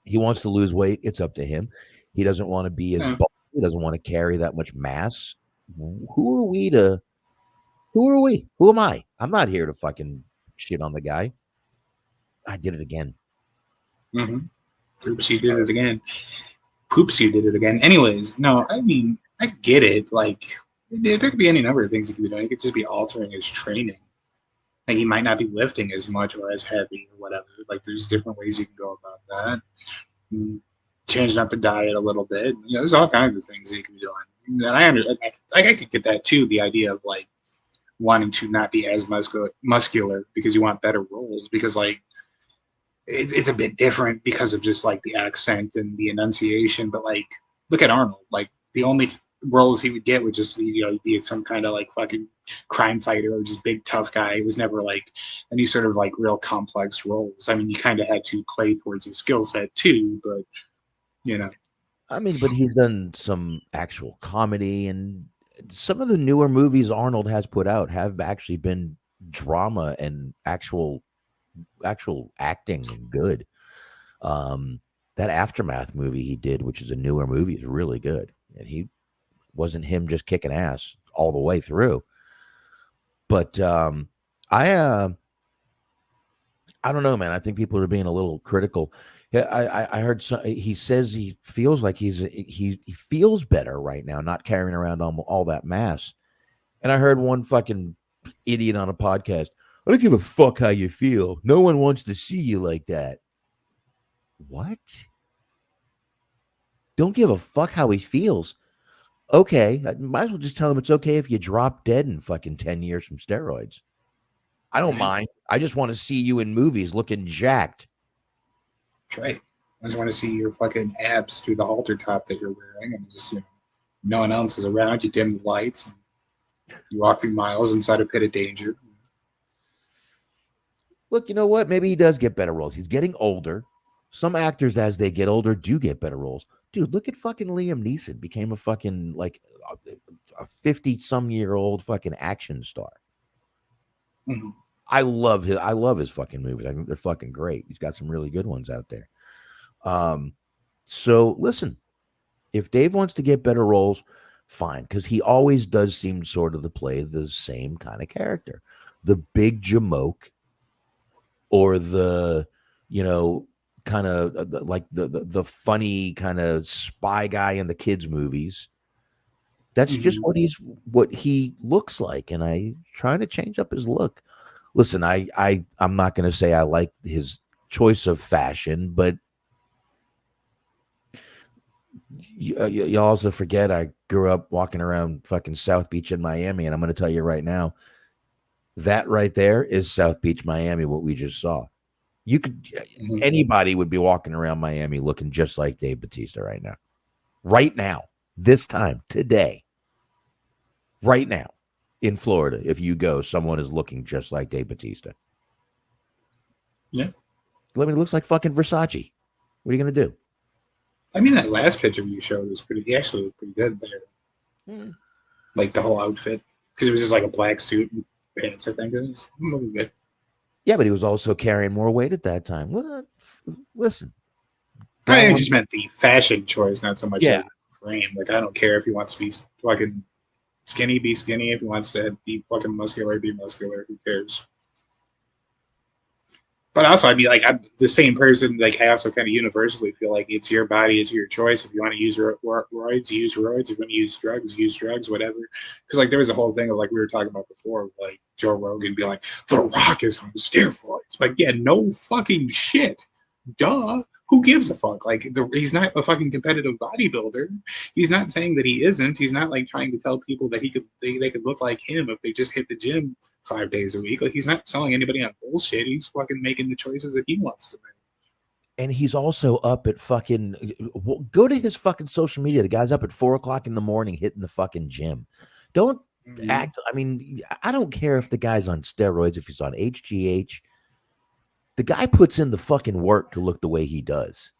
He wants to lose weight. It's up to him. He doesn't want to be as bulky. He doesn't want to carry that much mass. Who are we? Who am I? I'm not here to fucking shit on the guy. I did it again. Oops, you did it again. Poops, you did it again. Anyways, no, I mean, I get it. Like, there could be any number of things he could be doing. He could just be altering his training. Like, he might not be lifting as much or as heavy or whatever. Like, there's different ways you can go about that. Changing up the diet a little bit. You know, there's all kinds of things you can be doing. And I could get that too. The idea of like wanting to not be as muscular because you want better roles. Because like it's a bit different because of just like the accent and the enunciation. But like, look at Arnold. Like the only roles he would get would just be some kind of like fucking crime fighter or just big tough guy. It was never like any sort of like real complex roles. I mean, you kind of had to play towards his skill set too, but you know. I mean, but he's done some actual comedy, and some of the newer movies Arnold has put out have actually been drama and actual acting and good. That Aftermath movie he did, which is a newer movie, is really good. And he wasn't him just kicking ass all the way through. But I don't know, man. I think people are being a little critical. I heard he says he feels like he feels better right now, not carrying around all that mass. And I heard one fucking idiot on a podcast, "I don't give a fuck how you feel. No one wants to see you like that." What? Don't give a fuck how he feels. Okay, I might as well just tell him it's okay if you drop dead in fucking 10 years from steroids. I don't mind. I just want to see you in movies looking jacked. That's right. I just want to see your fucking abs through the halter top that you're wearing, and just no one else is around. You dim the lights, and you walk through miles inside a pit of danger. Look, you know what? Maybe he does get better roles. He's getting older. Some actors, as they get older, do get better roles. Dude, look at fucking Liam Neeson. Became a fucking like a 50-some-year-old fucking action star. Mm-hmm. I love his fucking movies. I think they're fucking great. He's got some really good ones out there. So listen, if Dave wants to get better roles, fine, because he always does seem sort of to play the same kind of character, the big jamoke, or the kind of like the funny kind of spy guy in the kids movies. That's just what he looks like, and I trying to change up his look. Listen, I'm not going to say I like his choice of fashion, but you also forget I grew up walking around fucking South Beach in Miami, and I'm going to tell you right now, that right there is South Beach, Miami, what we just saw. You could anybody would be walking around Miami looking just like Dave Bautista right now. Right now, this time, today, right now. In Florida, if you go, someone is looking just like Dave Bautista. Yeah. I mean, it looks like fucking Versace. What are you going to do? I mean, that last picture you showed was he actually looked pretty good there. like the whole outfit, because it was just like a black suit and pants. I think it was good. Yeah, but he was also carrying more weight at that time. Well, listen. I just meant the fashion choice, not so much Yeah. like the frame. Like, I don't care if he wants to be fucking skinny, be skinny. If he wants to be fucking muscular, be muscular. Who cares? But also, I'd be like, I'm the same person. Like, I also kind of universally feel like it's your body, it's your choice. If you want to use roids, use roids. If you want to use drugs, whatever. Because, like, there was a whole thing of, like, we were talking about before, like, Joe Rogan being like, The Rock is on steroids. Like, yeah, no fucking shit. Duh. Who gives a fuck? Like, he's not a fucking competitive bodybuilder. He's not saying that he isn't. He's not, like, trying to tell people that they could look like him if they just hit the gym 5 days a week. Like, he's not selling anybody on bullshit. He's fucking making the choices that he wants to make. And he's also up at fucking, go to his fucking social media. The guy's up at 4:00 in the morning hitting the fucking gym. Don't act. I mean, I don't care if the guy's on steroids, if he's on HGH. The guy puts in the fucking work to look the way he does.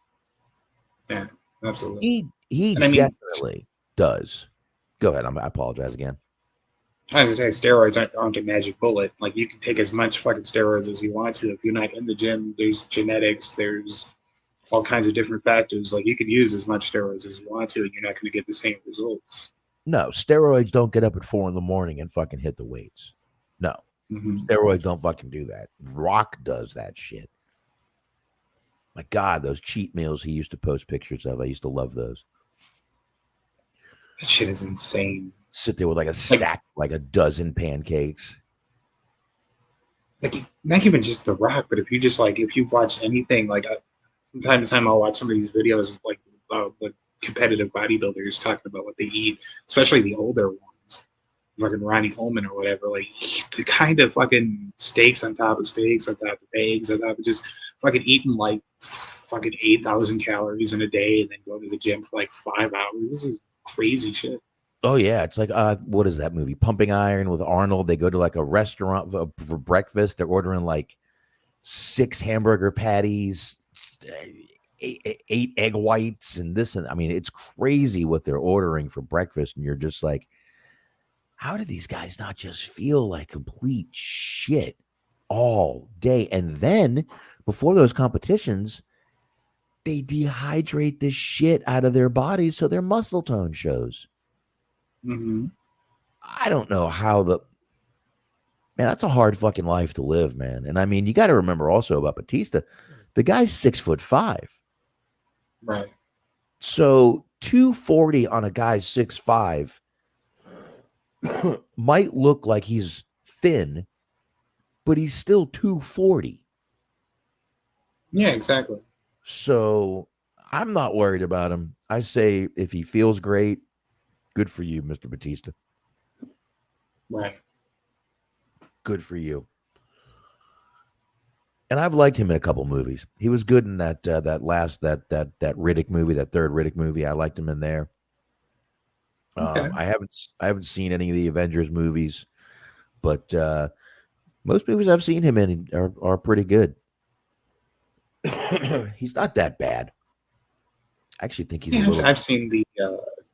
Yeah, absolutely. He definitely does. Go ahead. I apologize again. I was gonna say steroids aren't a magic bullet. Like, you can take as much fucking steroids as you want to. If you're not in the gym, there's genetics, there's all kinds of different factors. Like, you can use as much steroids as you want to, and you're not going to get the same results. No, steroids don't get up at 4 a.m. and fucking hit the weights. No. Steroids don't fucking do that. Rock does that shit. My God, those cheat meals he used to post pictures of. I used to love those. That shit is insane. Sit there with like a stack, like a dozen pancakes. Like, not even just The Rock, but if you've watched anything, like, from time to time I'll watch some of these videos of like the competitive bodybuilders talking about what they eat, especially the older ones. Fucking Ronnie Coleman or whatever, like the kind of fucking steaks on top of steaks, on top of eggs, on top of just fucking eating like fucking 8,000 calories in a day and then go to the gym for like 5 hours. This is crazy shit. Oh yeah, it's like what is that movie? Pumping Iron with Arnold. They go to like a restaurant for breakfast. They're ordering like 6 hamburger patties, 8 egg whites, and this, and I mean, it's crazy what they're ordering for breakfast, and you're just like, how do these guys not just feel like complete shit all day? And then before those competitions, they dehydrate the shit out of their bodies so their muscle tone shows. I don't know how man, that's a hard fucking life to live, man. And I mean, you got to remember also about Bautista, the guy's 6'5". Right. So 240 on a guy's 6'5" might look like he's thin, but he's still 240. Yeah, exactly. So I'm not worried about him. I say if he feels great, good for you, Mr. Bautista. Right. Good for you. And I've liked him in a couple movies. He was good in that Riddick movie, that third Riddick movie. I liked him in there. Okay. I haven't seen any of the Avengers movies, but most movies I've seen him in are pretty good. He's not that bad. I actually think he's a little... I've seen the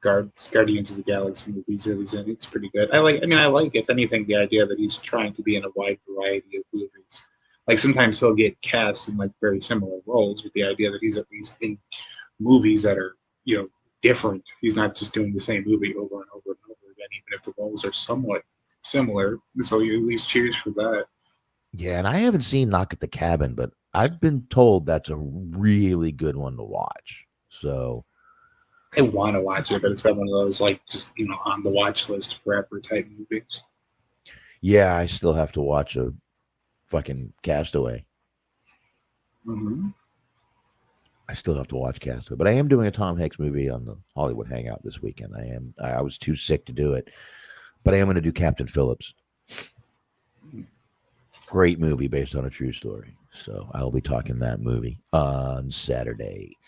Guardians of the Galaxy movies that he's in. It's pretty good. I like, if anything, the idea that he's trying to be in a wide variety of movies. Like, sometimes he'll get cast in like very similar roles, with the idea that he's at least in movies that are, different. He's not just doing the same movie over and over and over again, even if the roles are somewhat similar. So you at least cheers for that. Yeah, and I haven't seen Knock at the Cabin, but I've been told that's a really good one to watch. So I want to watch it, but it's been one of those like just on the watch list forever type movies. Yeah, I still have to watch a fucking Castaway. I still have to watch Castaway, but I am doing a Tom Hanks movie on the Hollywood Hangout this weekend. I was too sick to do it, but I am going to do Captain Phillips. Great movie based on a true story. So I'll be talking that movie on Saturday.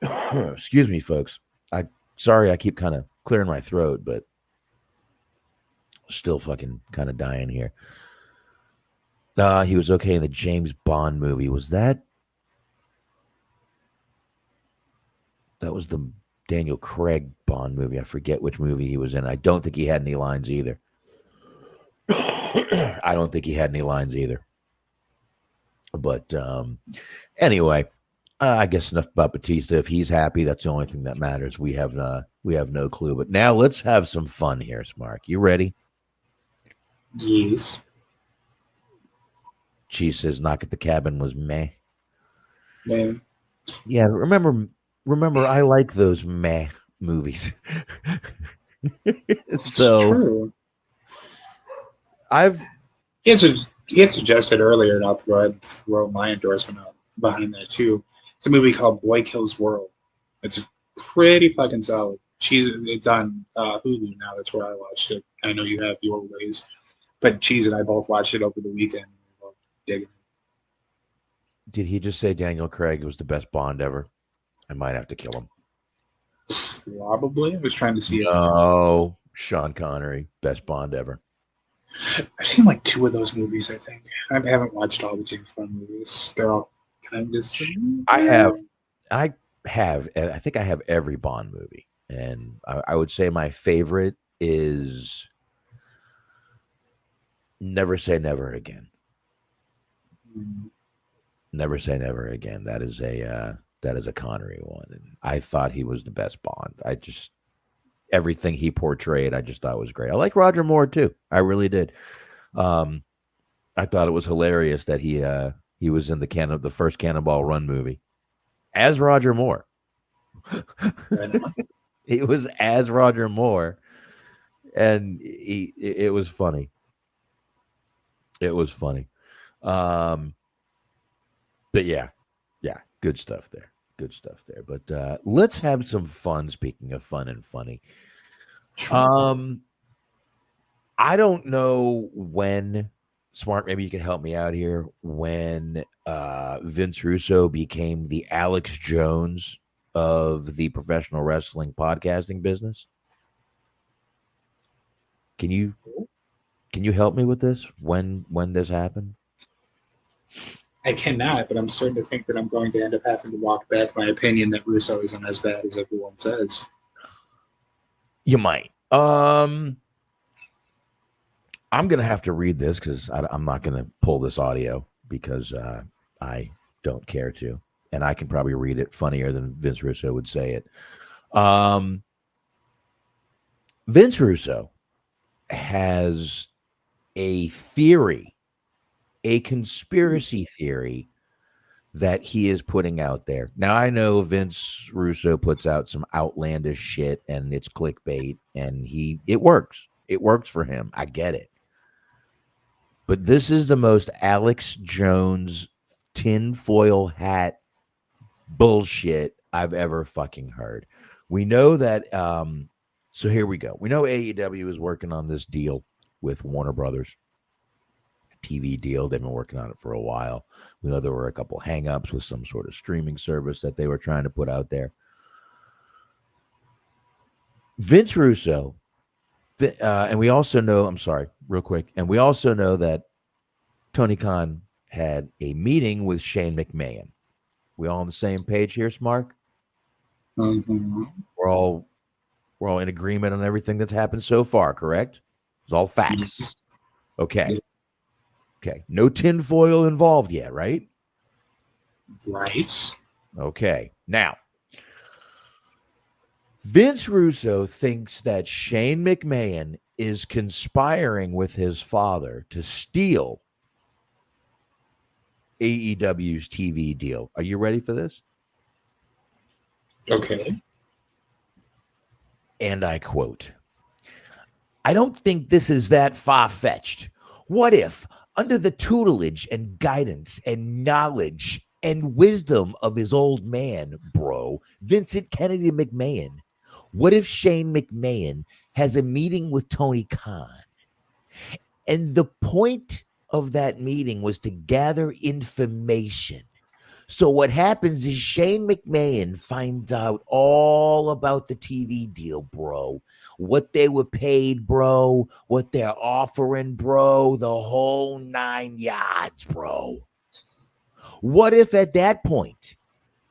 Excuse me, folks. Sorry I keep kind of clearing my throat, but still fucking kind of dying here. He was okay in the James Bond movie. Was that was the Daniel Craig Bond movie. I forget which movie he was in. I don't think he had any lines either. I don't think he had any lines either. But anyway, I guess enough about Bautista. If he's happy, that's the only thing that matters. We have no clue. But now let's have some fun here, Smark. You ready? Yes. She says, "Knock at the Cabin" was meh. Yeah. Yeah, remember, I like those meh movies. So true. He had suggested earlier, not to throw my endorsement out behind that too. It's a movie called Boy Kills World. It's pretty fucking solid. It's on Hulu now. That's where I watched it. I know you have your ways, but Cheese and I both watched it over the weekend. We both digging it. Did he just say Daniel Craig was the best Bond ever? I might have to kill him. Probably. I was trying to see it. Oh, Sean Connery, best Bond ever. I've seen like 2 of those movies, I think. I haven't watched all the James Bond movies. They're all kind of similar. I think I have every Bond movie. And I would say my favorite is Never Say Never Again. Never Say Never Again. That is a Connery one. And I thought he was the best Bond. Everything he portrayed, I just thought was great. I like Roger Moore too. I really did. I thought it was hilarious that he was in the first Cannonball Run movie as Roger Moore. He was as Roger Moore, and it was funny. It was funny. But yeah, good stuff there. Good stuff there. But let's have some fun. Speaking of fun and funny, I don't know when, Smart, maybe you can help me out here, when Vince Russo became the Alex Jones of the professional wrestling podcasting business. Can you help me with this? When this happened? I cannot, but I'm starting to think that I'm going to end up having to walk back my opinion that Russo isn't as bad as everyone says. You might. I'm going to have to read this because I'm not going to pull this audio because I don't care to. And I can probably read it funnier than Vince Russo would say it. Vince Russo has a theory, a conspiracy theory that he is putting out there. Now, I know Vince Russo puts out some outlandish shit and it's clickbait and it works. It works for him. I get it. But this is the most Alex Jones tinfoil hat bullshit I've ever fucking heard. We know that, so here we go. We know AEW is working on this deal with Warner Brothers. TV deal. They've been working on it for a while. We know there were a couple hang-ups with some sort of streaming service that they were trying to put out there. Vince Russo, and we also know, I'm sorry, real quick, and we also know that Tony Khan had a meeting with Shane McMahon. We all on the same page here, Smark? Mm-hmm. We're all in agreement on everything that's happened so far, correct? It's all facts. Okay. Okay. No tinfoil involved yet, right? Right. Okay. Now, Vince Russo thinks that Shane McMahon is conspiring with his father to steal AEW's TV deal. Are you ready for this? Okay. And I quote, "I don't think this is that far-fetched. What if, under the tutelage and guidance and knowledge and wisdom of his old man, bro, Vincent Kennedy McMahon, what if Shane McMahon has a meeting with Tony Khan? And the point of that meeting was to gather information. So what happens is Shane McMahon finds out all about the TV deal, bro. What they were paid, bro. What they're offering, bro. The whole 9 yards, bro. What if at that point,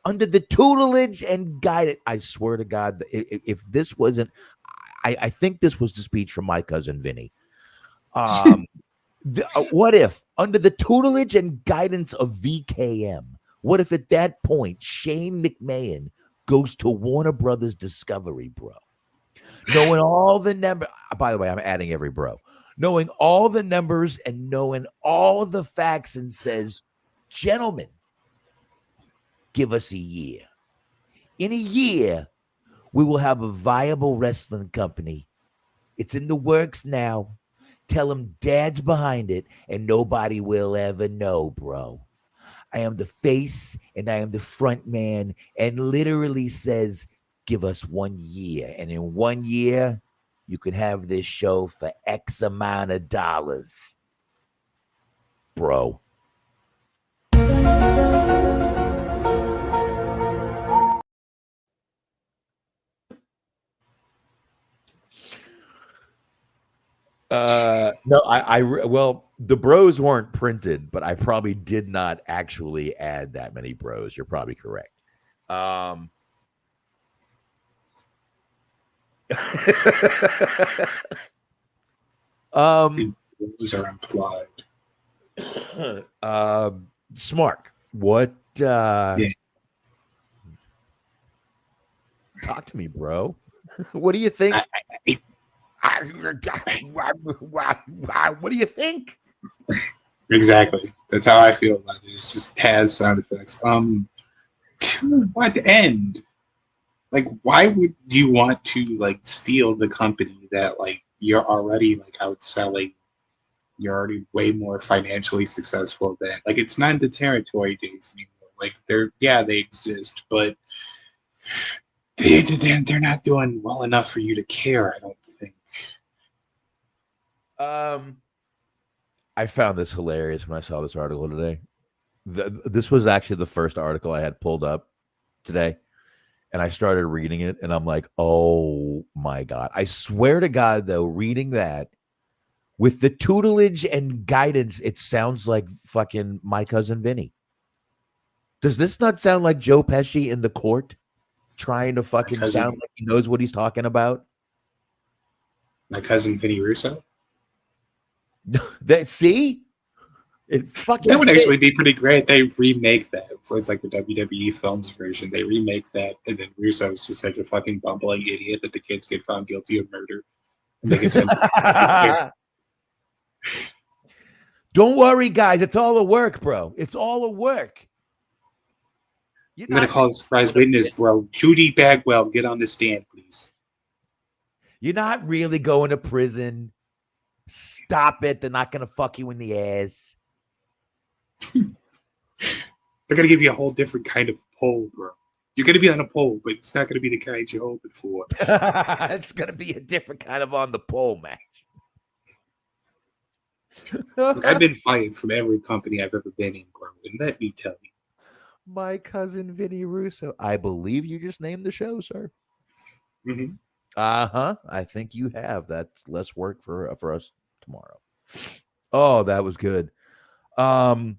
under the tutelage and guidance. I swear to God, if this wasn't, I think this was the speech from my cousin Vinny. What if under the tutelage and guidance of VKM? What if at that point Shane McMahon goes to Warner Brothers Discovery, bro? Knowing all the numbers, by the way, I'm adding every bro. Knowing all the numbers and knowing all the facts and says, gentlemen, give us a year. In a year, we will have a viable wrestling company. It's in the works now. Tell him dad's behind it and nobody will ever know, bro. I am the face and I am the front man, and literally says, give us 1 year. And in 1 year, you can have this show for X amount of dollars, bro. No, well, the bros weren't printed, but I probably did not actually add that many bros. You're probably correct. Those are implied. Smark, what? Yeah. Talk to me, bro. What do you think? What do you think? Exactly. That's how I feel about it. It's just Taz sound effects. To what end? Like, why would you want to like steal the company that like you're already like outselling? You're already way more financially successful than, like, it's not the territory days anymore. Like they exist, but they're not doing well enough for you to care, I don't think. I found this hilarious when I saw this article today. This was actually the first article I had pulled up today, and I started reading it, and I'm like, oh my God. I swear to God, though, reading that with the tutelage and guidance, it sounds like fucking my cousin Vinny. Does this not sound like Joe Pesci in the court trying to fucking sound like he knows what he's talking about? My cousin Vinny Russo? See? It fucking that would actually be pretty great. They remake that. It's like the WWE Films version. They remake that, and then Russo's just such a fucking bumbling idiot that the kids get found guilty of murder. And they get sent Don't worry, guys. It's all a work, bro. It's all a work. I'm going to call a surprise witness, bro. Judy Bagwell, get on the stand, please. You're not really going to prison. Stop it. They're not going to fuck you in the ass. They're going to give you a whole different kind of pole, bro. You're going to be on a pole, but it's not going to be the kind you're hoping for. It's going to be a different kind of on the pole match. Look, I've been fired from every company I've ever been in, bro. And let me tell you. My cousin Vinny Russo. I believe you just named the show, sir. Mm-hmm. I think you have. That's less work for us tomorrow. Oh, that was good. Wow.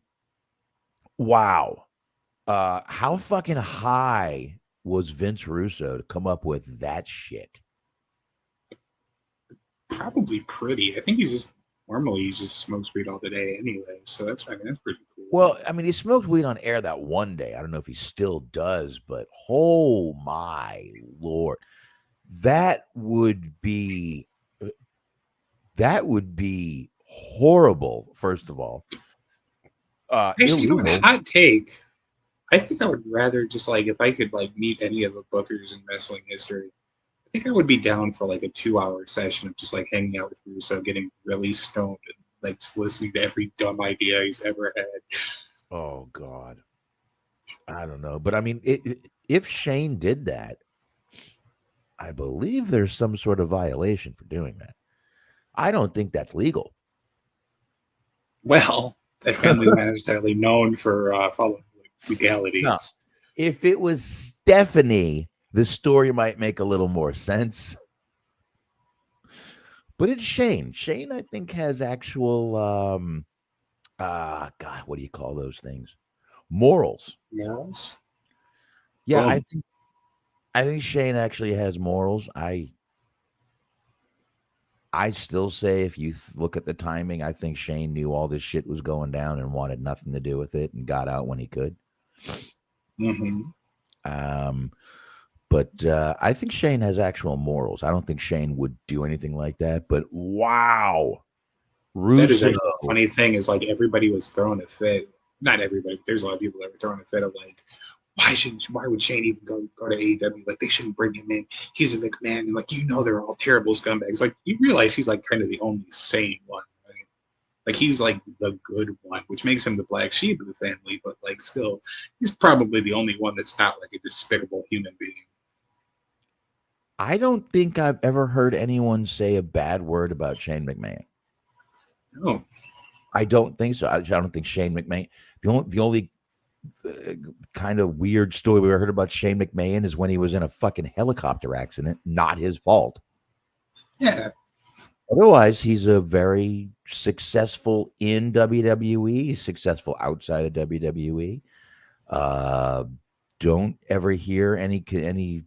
How fucking high was Vince Russo to come up with that shit? Probably pretty. I think he just smokes weed all the day anyway. So that's pretty cool. Well, I mean, he smoked weed on air that one day. I don't know if he still does, but oh my Lord. That would be horrible, first of all. Actually, hot take. I think I would rather just like, if I could like meet any of the bookers in wrestling history, I think I would be down for like a 2-hour session of just like hanging out with Russo, getting really stoned, and like just listening to every dumb idea he's ever had. Oh God, I don't know, but I mean, if Shane did that, I believe there's some sort of violation for doing that. I don't think that's legal. Well, that family's not necessarily known for following legalities. No. If it was Stephanie, the story might make a little more sense. But it's Shane. Shane, I think, has actual God, what do you call those things? Morals. Morals? Yeah, Boom. I think Shane actually has morals. I still say if you look at the timing, I think Shane knew all this shit was going down and wanted nothing to do with it and got out when he could. But I think Shane has actual morals. I don't think Shane would do anything like that. But wow, Russo. That is actually the funny thing is like everybody was throwing a fit. Not everybody. There's a lot of people that were throwing a fit of like, why would Shane even go to AEW? Like they shouldn't bring him in. He's a McMahon, and like they're all terrible scumbags. Like you realize he's like kind of the only sane one, right? Like he's like the good one, which makes him the black sheep of the family. But like still, he's probably the only one that's not like a despicable human being. I don't think I've ever heard anyone say a bad word about Shane McMahon. No, I don't think so. I don't think Shane McMahon. The only kind of weird story we ever heard about Shane McMahon is when he was in a fucking helicopter accident. Not his fault. Yeah. Otherwise, he's a very successful in WWE, successful outside of WWE. Don't ever hear any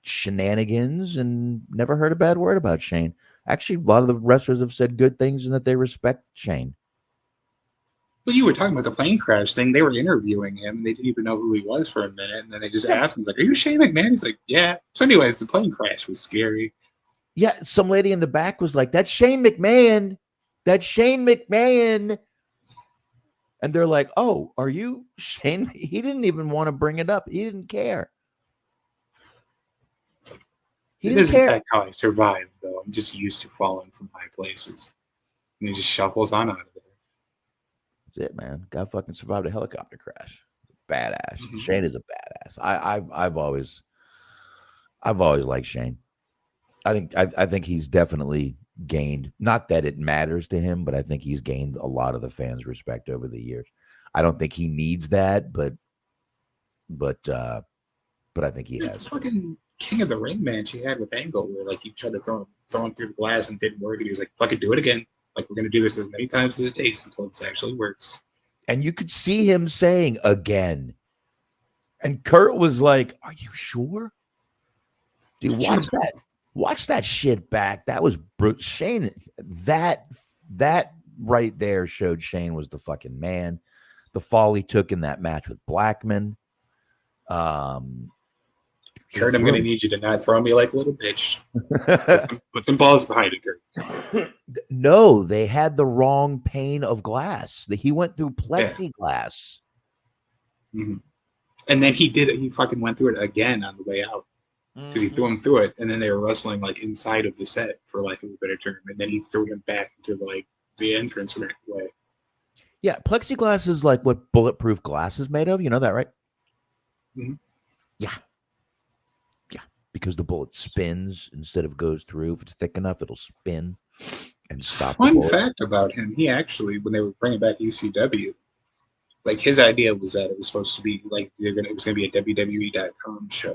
shenanigans, and never heard a bad word about Shane. Actually, a lot of the wrestlers have said good things and that they respect Shane. Well, you were talking about the plane crash thing. They were interviewing him, and they didn't even know who he was for a minute. And then they just asked him, like, "Are you Shane McMahon?" He's like, "Yeah." So, anyways, the plane crash was scary. Yeah, some lady in the back was like, "That's Shane McMahon. That's Shane McMahon." And they're like, "Oh, are you Shane?" He didn't even want to bring it up. He didn't care. It is, in fact, how I survived, though. I'm just used to falling from high places. And he just shuffles on out of there. That's it, man. Guy fucking survived a helicopter crash. Badass. Shane is a badass. I've always liked Shane. I think he's definitely gained, not that it matters to him, but I think he's gained a lot of the fans' respect over the years. I don't think he needs that, but I think he has. The fucking King of the Ring match he had with Angle, where like he tried to throw him through the glass and didn't work, and he was like, "Fucking do it again. Like we're gonna do this as many times as it takes until it actually works." And you could see him saying again. And Kurt was like, "Are you sure? Dude, watch that shit back. That was brutal." Shane, that right there showed Shane was the fucking man. The fall he took in that match with Blackman. Kurt, I'm going to need you to not throw me like a little bitch. Put some balls behind it, Kurt. No, they had the wrong pane of glass. He went through plexiglass. Yeah. Mm-hmm. And then he did it. He fucking went through it again on the way out because he threw him through it, and then they were wrestling like inside of the set, for lack of a better term, and then he threw him back into like the entrance way. Yeah, plexiglass is like what bulletproof glass is made of. You know that, right? Mm-hmm. Yeah. Because the bullet spins instead of goes through. If it's thick enough, it'll spin and stop. Fun fact about him: he actually, when they were bringing back ECW, like his idea was that it was supposed to be like it was going to be a WWE.com show,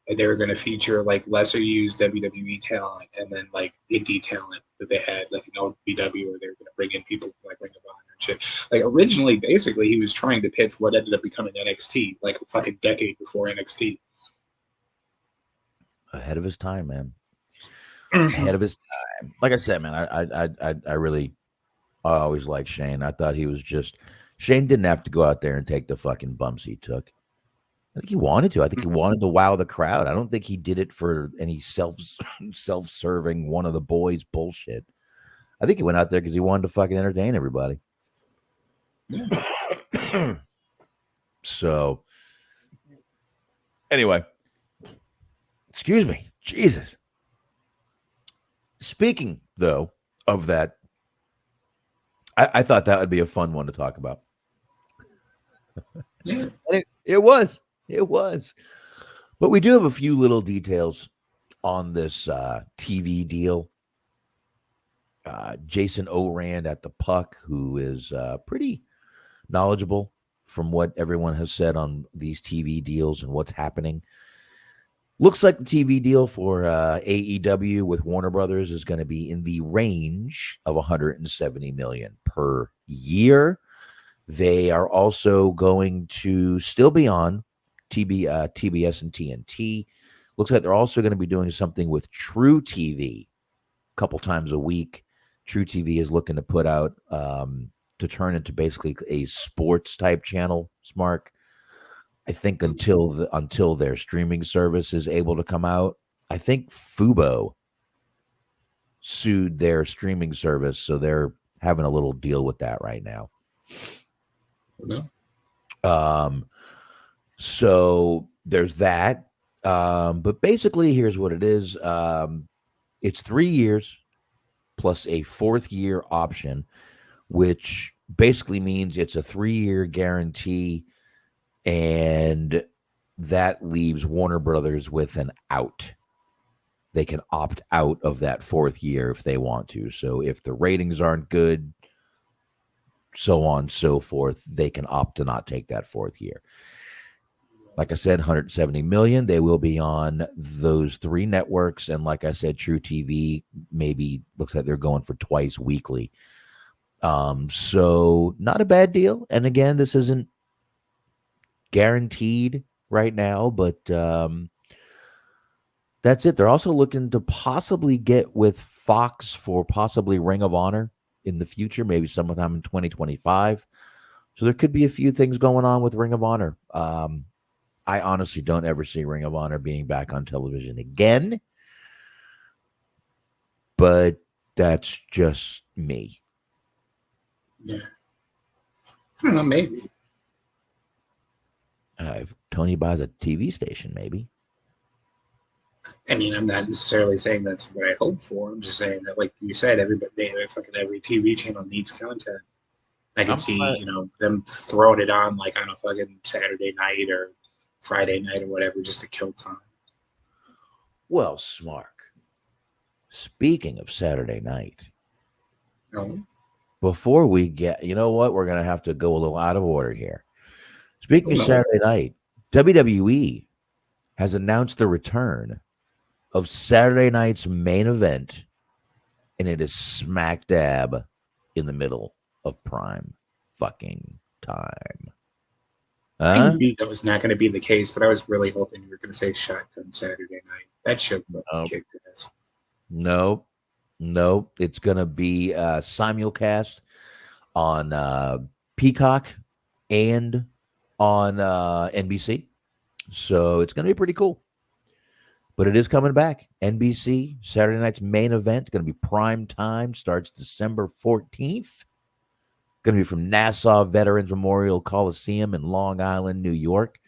and they were going to feature like lesser used WWE talent and then like indie talent that they had, like BW, where they were going to bring in people like Ring of Honor and shit. Like originally, basically, he was trying to pitch what ended up becoming NXT, like a fucking decade before NXT. Ahead of his time, man. Ahead of his time. Like I said, man, I really always liked Shane. I thought he was just Shane didn't have to go out there and take the fucking bumps he took. I think he wanted to. I think he wanted to wow the crowd. I don't think he did it for any self-serving one of the boys bullshit. I think he went out there because he wanted to fucking entertain everybody. Yeah. So anyway. Excuse me. Jesus. Speaking, though, of that, I thought that would be a fun one to talk about. Yeah. It was. It was. But we do have a few little details on this TV deal. Jason Orand at the Puck, who is pretty knowledgeable from what everyone has said on these TV deals and what's happening. Looks like the TV deal for AEW with Warner Brothers is going to be in the range of $170 million per year. They are also going to still be on TBS and TNT. Looks like they're also going to be doing something with True TV a couple times a week. True TV is looking to put out to turn into basically a sports type channel. Smark, I think until their streaming service is able to come out. I think Fubo sued their streaming service, so they're having a little deal with that right now. No. So there's that. But basically, here's what it is. It's 3 years plus a 4th year option, which basically means it's a 3-year guarantee, and that leaves Warner Brothers with an out. They can opt out of that 4th year if they want to. So if the ratings aren't good, so on and so forth, they can opt to not take that 4th year. Like I said, 170 million. They will be on those 3 networks. And like I said, True TV maybe looks like they're going for twice weekly. So not a bad deal. And again, this isn't guaranteed right now, but that's it. They're also looking to possibly get with Fox for possibly Ring of Honor in the future, maybe sometime in 2025. So there could be a few things going on with Ring of Honor. I honestly don't ever see Ring of Honor being back on television again, but that's just me. Yeah. I don't know, maybe. If Tony buys a TV station, maybe. I mean, I'm not necessarily saying that's what I hope for. I'm just saying that, like you said, every TV channel needs content. I can see, them throwing it on like on a fucking Saturday night or Friday night or whatever, just to kill time. Well, Smark, speaking of Saturday night, before we get, you know what, we're going to have to go a little out of order here. Speaking of Saturday night, WWE has announced the return of Saturday night's main event, and it is smack dab in the middle of prime fucking time. I knew that was not going to be the case, but I was really hoping you were going to say Shotgun Saturday night. That should have kicked ass. Nope. It's going to be simulcast on Peacock and on NBC. So it's going to be pretty cool. But it is coming back. NBC, Saturday night's main event. It's going to be prime time. Starts December 14th. Going to be from Nassau Veterans Memorial Coliseum in Long Island, New York,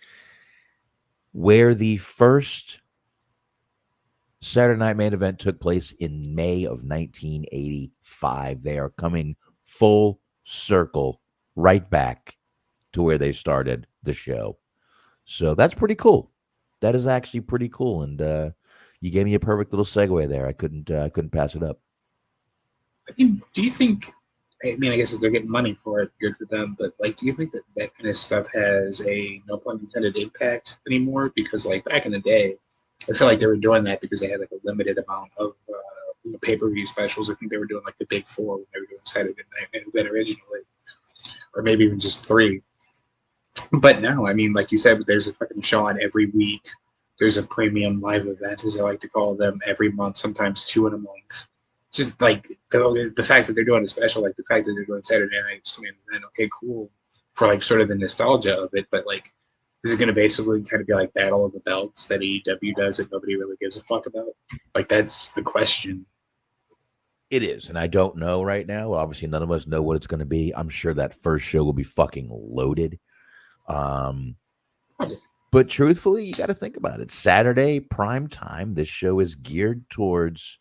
where the first Saturday night main event took place in May of 1985. They are coming full circle right back to where they started the show. So that's pretty cool. That is actually pretty cool. And you gave me a perfect little segue there. I couldn't pass it up. I mean, do you think, I guess if they're getting money for it, good for them. But like, do you think that that kind of stuff has a, no pun intended, impact anymore? Because like back in the day, I feel like they were doing that because they had like a limited amount of pay-per-view specials. I think they were doing like the big 4 when they were doing Saturday Night Main Event originally, or maybe even just 3. But now, I mean, like you said, there's a fucking show on every week. There's a premium live event, as I like to call them, every month, sometimes 2 in a month. Just like the fact that they're doing a special, like the fact that they're doing Saturday Night Main Event, okay, cool, for like sort of the nostalgia of it. But like, is it going to basically kind of be like Battle of the Belts that AEW does that nobody really gives a fuck about? Like, that's the question. It is, and I don't know right now. Obviously, none of us know what it's going to be. I'm sure that first show will be fucking loaded. But truthfully, you got to think about it. Saturday prime time. This show is geared towards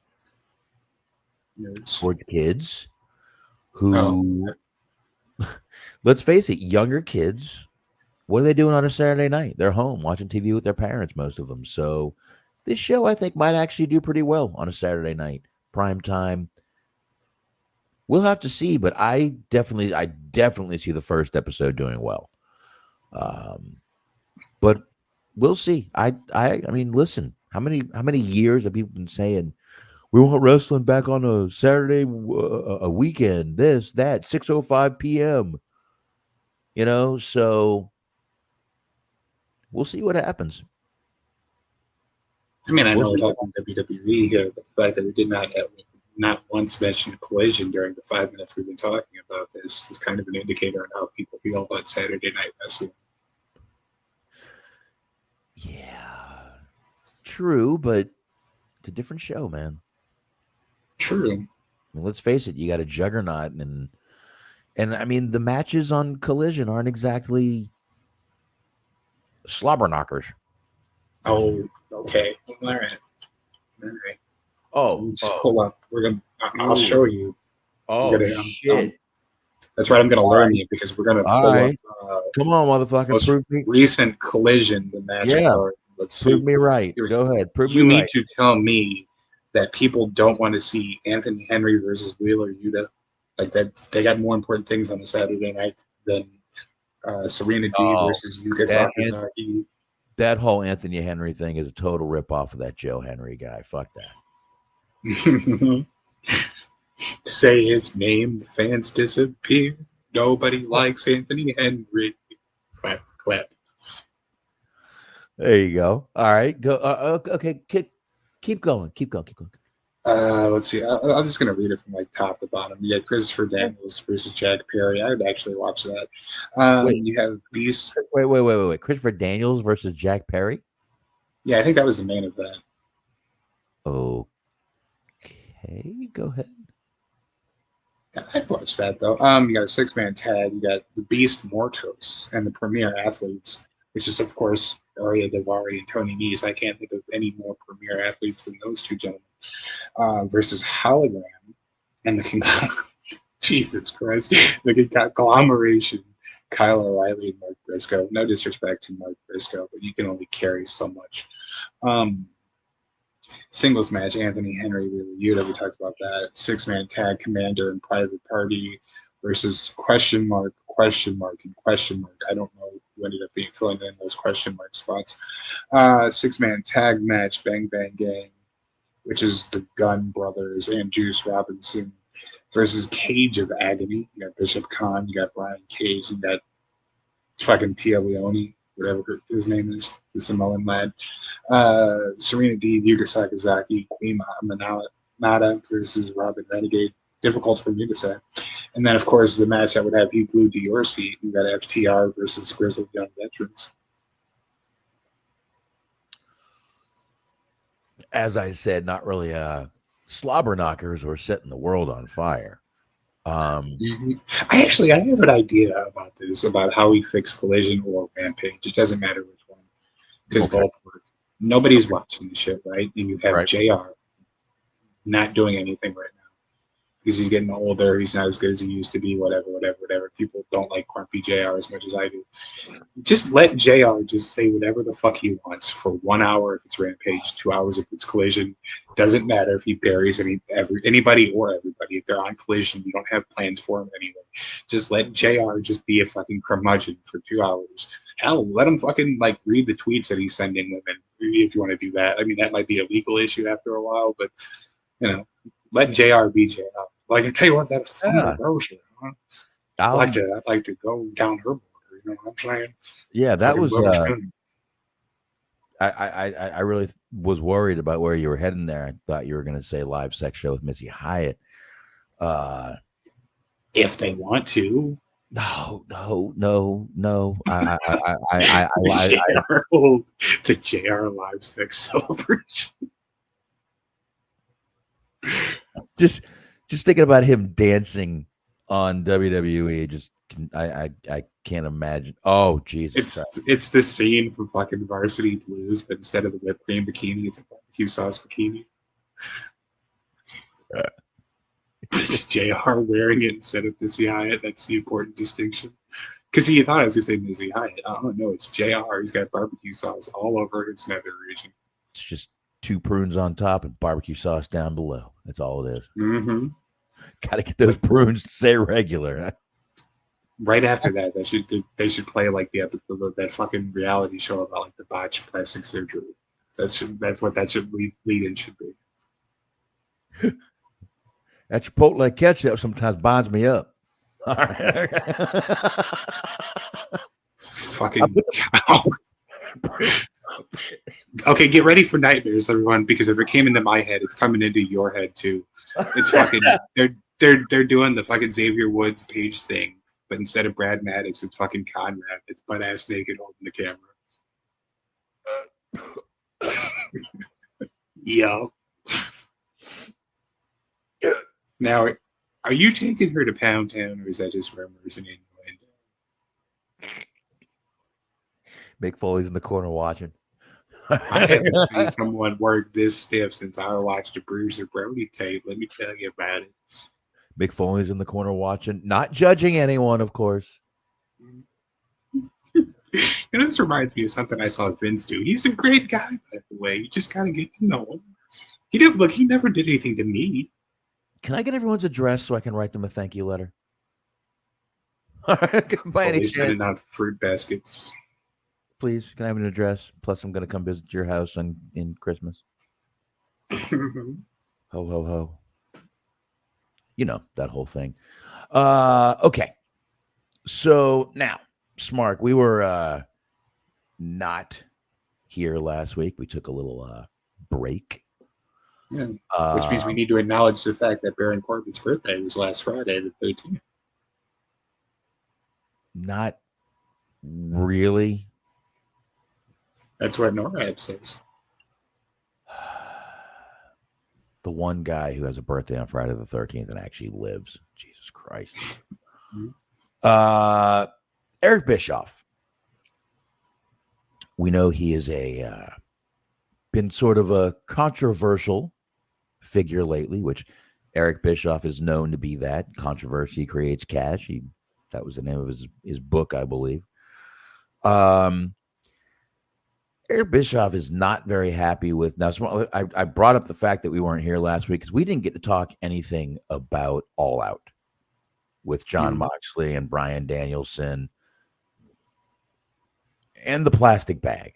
kids who, let's face it, younger kids. What are they doing on a Saturday night? They're home watching TV with their parents, most of them. So this show, I think, might actually do pretty well on a Saturday night prime time. We'll have to see, but I definitely see the first episode doing well. But we'll see. I mean, listen, how many years have people been saying we want wrestling back on a Saturday, a weekend, this, that, 6:05 p.m. So we'll see what happens. I mean, I know we're talking WWE here, but the fact that we did not once mention Collision during the 5 minutes we've been talking about this is kind of an indicator on how people feel about Saturday Night Wrestling. Yeah, true, but it's a different show, man. True. I mean, let's face it, you got a juggernaut, and I mean, the matches on Collision aren't exactly slobber knockers. Oh, okay. All right. Oh, pull up. I'll show you. Oh, shit. That's right. I'm gonna learn you because we're gonna pull up. Come on, motherfucker. Prove me. Recent Collision, the match. Yeah. Card. Let's Prove see. me right. Go ahead. Prove You me need right. to tell me that people don't want to see Anthony Henry versus Wheeler Yuta. Like that, they got more important things on the Saturday night than Serena D versus Yuka Sakazaki. That whole Anthony Henry thing is a total ripoff of that Joe Henry guy. Fuck that. Say his name, the fans disappear. Nobody likes Anthony Henry. Clap, clap. There you go. All right. Go. Okay. Keep going. Let's see. I'm just gonna read it from like top to bottom. You got Christopher Daniels versus Jack Perry. I would actually watch that. You have Beast. Wait. Christopher Daniels versus Jack Perry. Yeah, I think that was the main event. Okay, go ahead. I'd watch that though. You got a 6-man tag. You got the Beast Mortos and the Premier Athletes, which is of course Arya Daivari and Tony Nese. I can't think of any more premier athletes than those two gentlemen. Versus Hologram and the Jesus Christ, the conglomeration, Kyle O'Reilly and Mark Briscoe. No disrespect to Mark Briscoe, but you can only carry so much. Singles match, Anthony Henry, Wheeler Yuta, we talked about that. 6-man tag, Commander and Private Party versus question mark. I don't know who ended up being filling in those question mark spots. 6-man tag match, Bang Bang Gang, which is the Gunn Brothers and Juice Robinson versus Cage of Agony. You got Bishop Khan, you got Brian Cage, you got fucking Tia Leone, whatever his name is, the Samoan lad. Serena D, Yuka Sakazaki, Queen Manada versus Robin Renegade. Difficult for me to say. And then, of course, the match that would have you glued to your seat. You got FTR versus Grizzled Young Veterans. As I said, not really slobber knockers or setting the world on fire. I have an idea about this, about how we fix Collision or Rampage. It doesn't matter which one, because both work. Nobody's watching the shit, right? And you have JR not doing anything right now because he's getting older. He's not as good as he used to be. Whatever. People don't like Grumpy JR as much as I do. Just let JR just say whatever the fuck he wants for 1 hour if it's Rampage, 2 hours if it's Collision. Doesn't matter if he buries anybody or everybody. If they're on Collision, you don't have plans for him anyway. Just let JR just be a fucking curmudgeon for 2 hours. Hell, let him fucking like read the tweets that he's sending women if you want to do that. I mean, that might be a legal issue after a while, but you know, let JR be JR. Like I tell you what, that's grocery. Huh? I'd like to go down her border. You know what I'm saying? Yeah, that was. I really was worried about where you were heading there. I thought you were going to say live sex show with Missy Hyatt. If they want to. No. The JR live sex celebration. Just thinking about him dancing on WWE, I can't imagine. Oh Jesus! It's the scene from fucking Varsity Blues, but instead of the whipped cream bikini, it's a barbecue sauce bikini. It's JR wearing it instead of Missy Hyatt. That's the important distinction. Because he thought I was going to say Missy Hyatt. Oh, no, it's JR. He's got barbecue sauce all over his nether region. It's just 2 prunes on top and barbecue sauce down below. That's all it is. Mm-hmm. Got to get those prunes to stay regular. Right after that, they should play like the episode of that fucking reality show about like the botched plastic surgery. That's what that should lead in should be. That Chipotle ketchup sometimes binds me up. All right. Fucking cow. Okay, get ready for nightmares, everyone, because if it came into my head, it's coming into your head too. It's fucking they're doing the fucking Xavier Woods Page thing, but instead of Brad Maddox, it's fucking Conrad. It's butt ass naked holding the camera. Yo. Now, are you taking her to Pound Town, or is that just rumors and innuendo? Mick Foley's in the corner watching. I haven't seen someone work this stiff since I watched a Bruiser Brody tape. Let me tell you about it. Mick Foley's in the corner watching, not judging anyone, of course. This reminds me of something I saw Vince do. He's a great guy, by the way. You just gotta get to know him. He never did anything to me. Can I get everyone's address so I can write them a thank you letter? He's sending out fruit baskets. Please, can I have an address? Plus, I'm going to come visit your house in Christmas. Ho, ho, ho. You know, that whole thing. Okay. So now, Smark, we were not here last week. We took a little break. Yeah, which means we need to acknowledge the fact that Baron Corbin's birthday was last Friday, the 13th. Not really. That's what NORAD says. The one guy who has a birthday on Friday the 13th and actually lives. Jesus Christ. Eric Bischoff. We know he is been sort of a controversial figure lately, which Eric Bischoff is known to be that. Controversy creates cash. That was the name of his book, I believe. Eric Bischoff is not very happy with now. I brought up the fact that we weren't here last week because we didn't get to talk anything about All Out with John Moxley and Bryan Danielson and the plastic bag.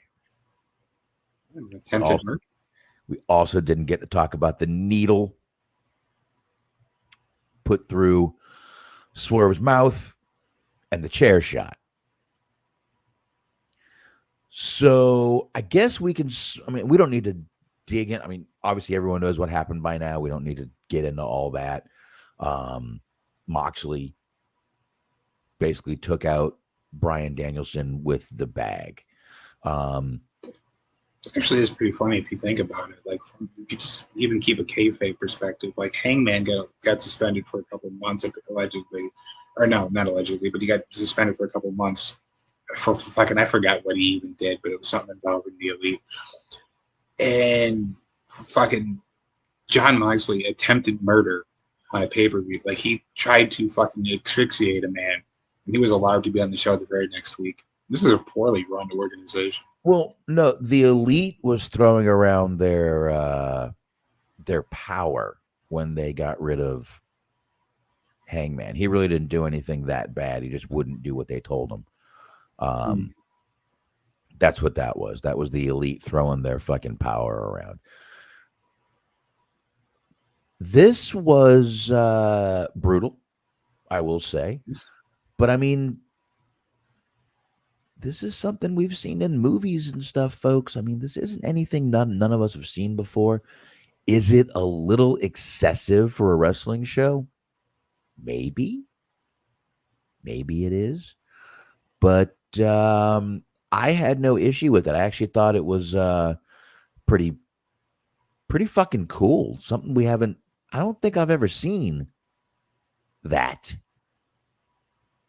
We also didn't get to talk about the needle put through Swerve's mouth and the chair shot. So I guess we can, we don't need to dig in. Obviously everyone knows what happened by now. We don't need to get into all that. Moxley basically took out Bryan Danielson with the bag. Actually, it's pretty funny if you think about it. Like, if you just even keep a kayfabe perspective, like Hangman got suspended for a couple of months, allegedly, or no, not allegedly, but he got suspended for a couple of months for fucking, I forgot what he even did, but it was something involving the Elite. And fucking John Moxley attempted murder on a pay-per-view. Like, he tried to fucking asphyxiate a man, and he was allowed to be on the show the very next week. This is a poorly run organization. Well, no, the Elite was throwing around their power when they got rid of Hangman. He really didn't do anything that bad. He just wouldn't do what they told him. That's what that was. That was the Elite throwing their fucking power around. This was brutal, I will say. But this is something we've seen in movies and stuff, folks. This isn't anything none of us have seen before. Is it a little excessive for a wrestling show? Maybe. Maybe it is. But I had no issue with it. I actually thought it was pretty fucking cool. Something we haven't, I don't think I've ever seen that.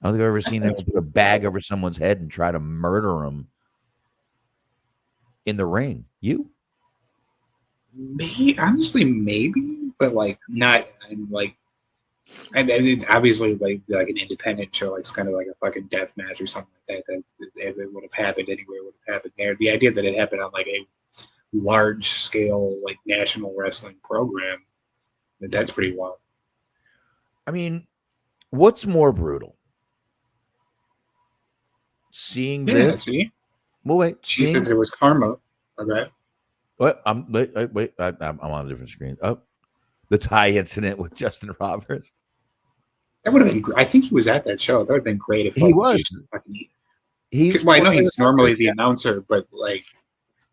I don't think I've ever seen him put a bag over someone's head and try to murder them in the ring. You? Honestly, maybe, but like not. It's obviously like an independent show, like it's kind of like a fucking death match or something like that. That if it would have happened anywhere, it would have happened there. The idea that it happened on like a large scale, like national wrestling program, that's pretty wild. What's more brutal? Seeing this? See? Well, wait. She says it was karma. Okay. What? I'm on a different screen. Oh, the tie incident with Justin Roberts. That would have been. I think he was at that show. That would have been great if he was. Well, I know he's normally the announcer, but like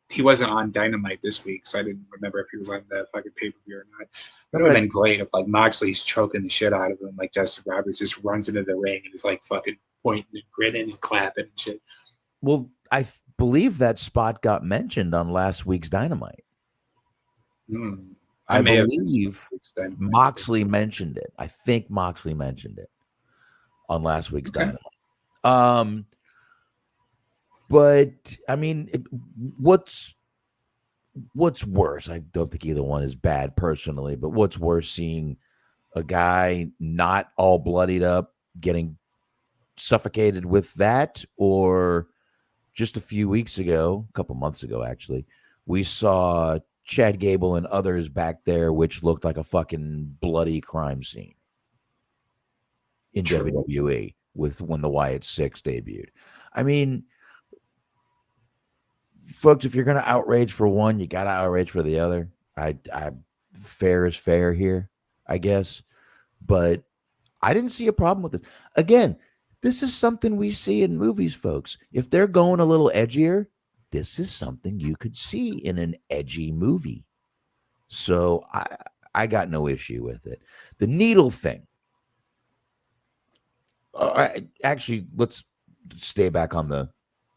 he wasn't on Dynamite this week, so I didn't remember if he was on the fucking pay-per-view or not. That would have been great if like Moxley's choking the shit out of him, like Justin Roberts just runs into the ring and is like fucking pointing and grinning and clapping and shit. Well, I believe that spot got mentioned on last week's Dynamite. I believe Moxley mentioned it. I think Moxley mentioned it on last week's Dynamite. But I mean, what's worse? I don't think either one is bad personally, but what's worse, seeing a guy not all bloodied up getting suffocated with that, or just a few weeks ago, a couple months ago actually, we saw Chad Gable and others back there, which looked like a fucking bloody crime scene in WWE with when the Wyatt Six debuted. I mean, folks, if you're going to outrage for one, you got to outrage for the other. Fair is fair here, I guess. But I didn't see a problem with this. Again, this is something we see in movies, folks. If they're going a little edgier, this is something you could see in an edgy movie. So I got no issue with it. The needle thing. Actually, let's stay back on the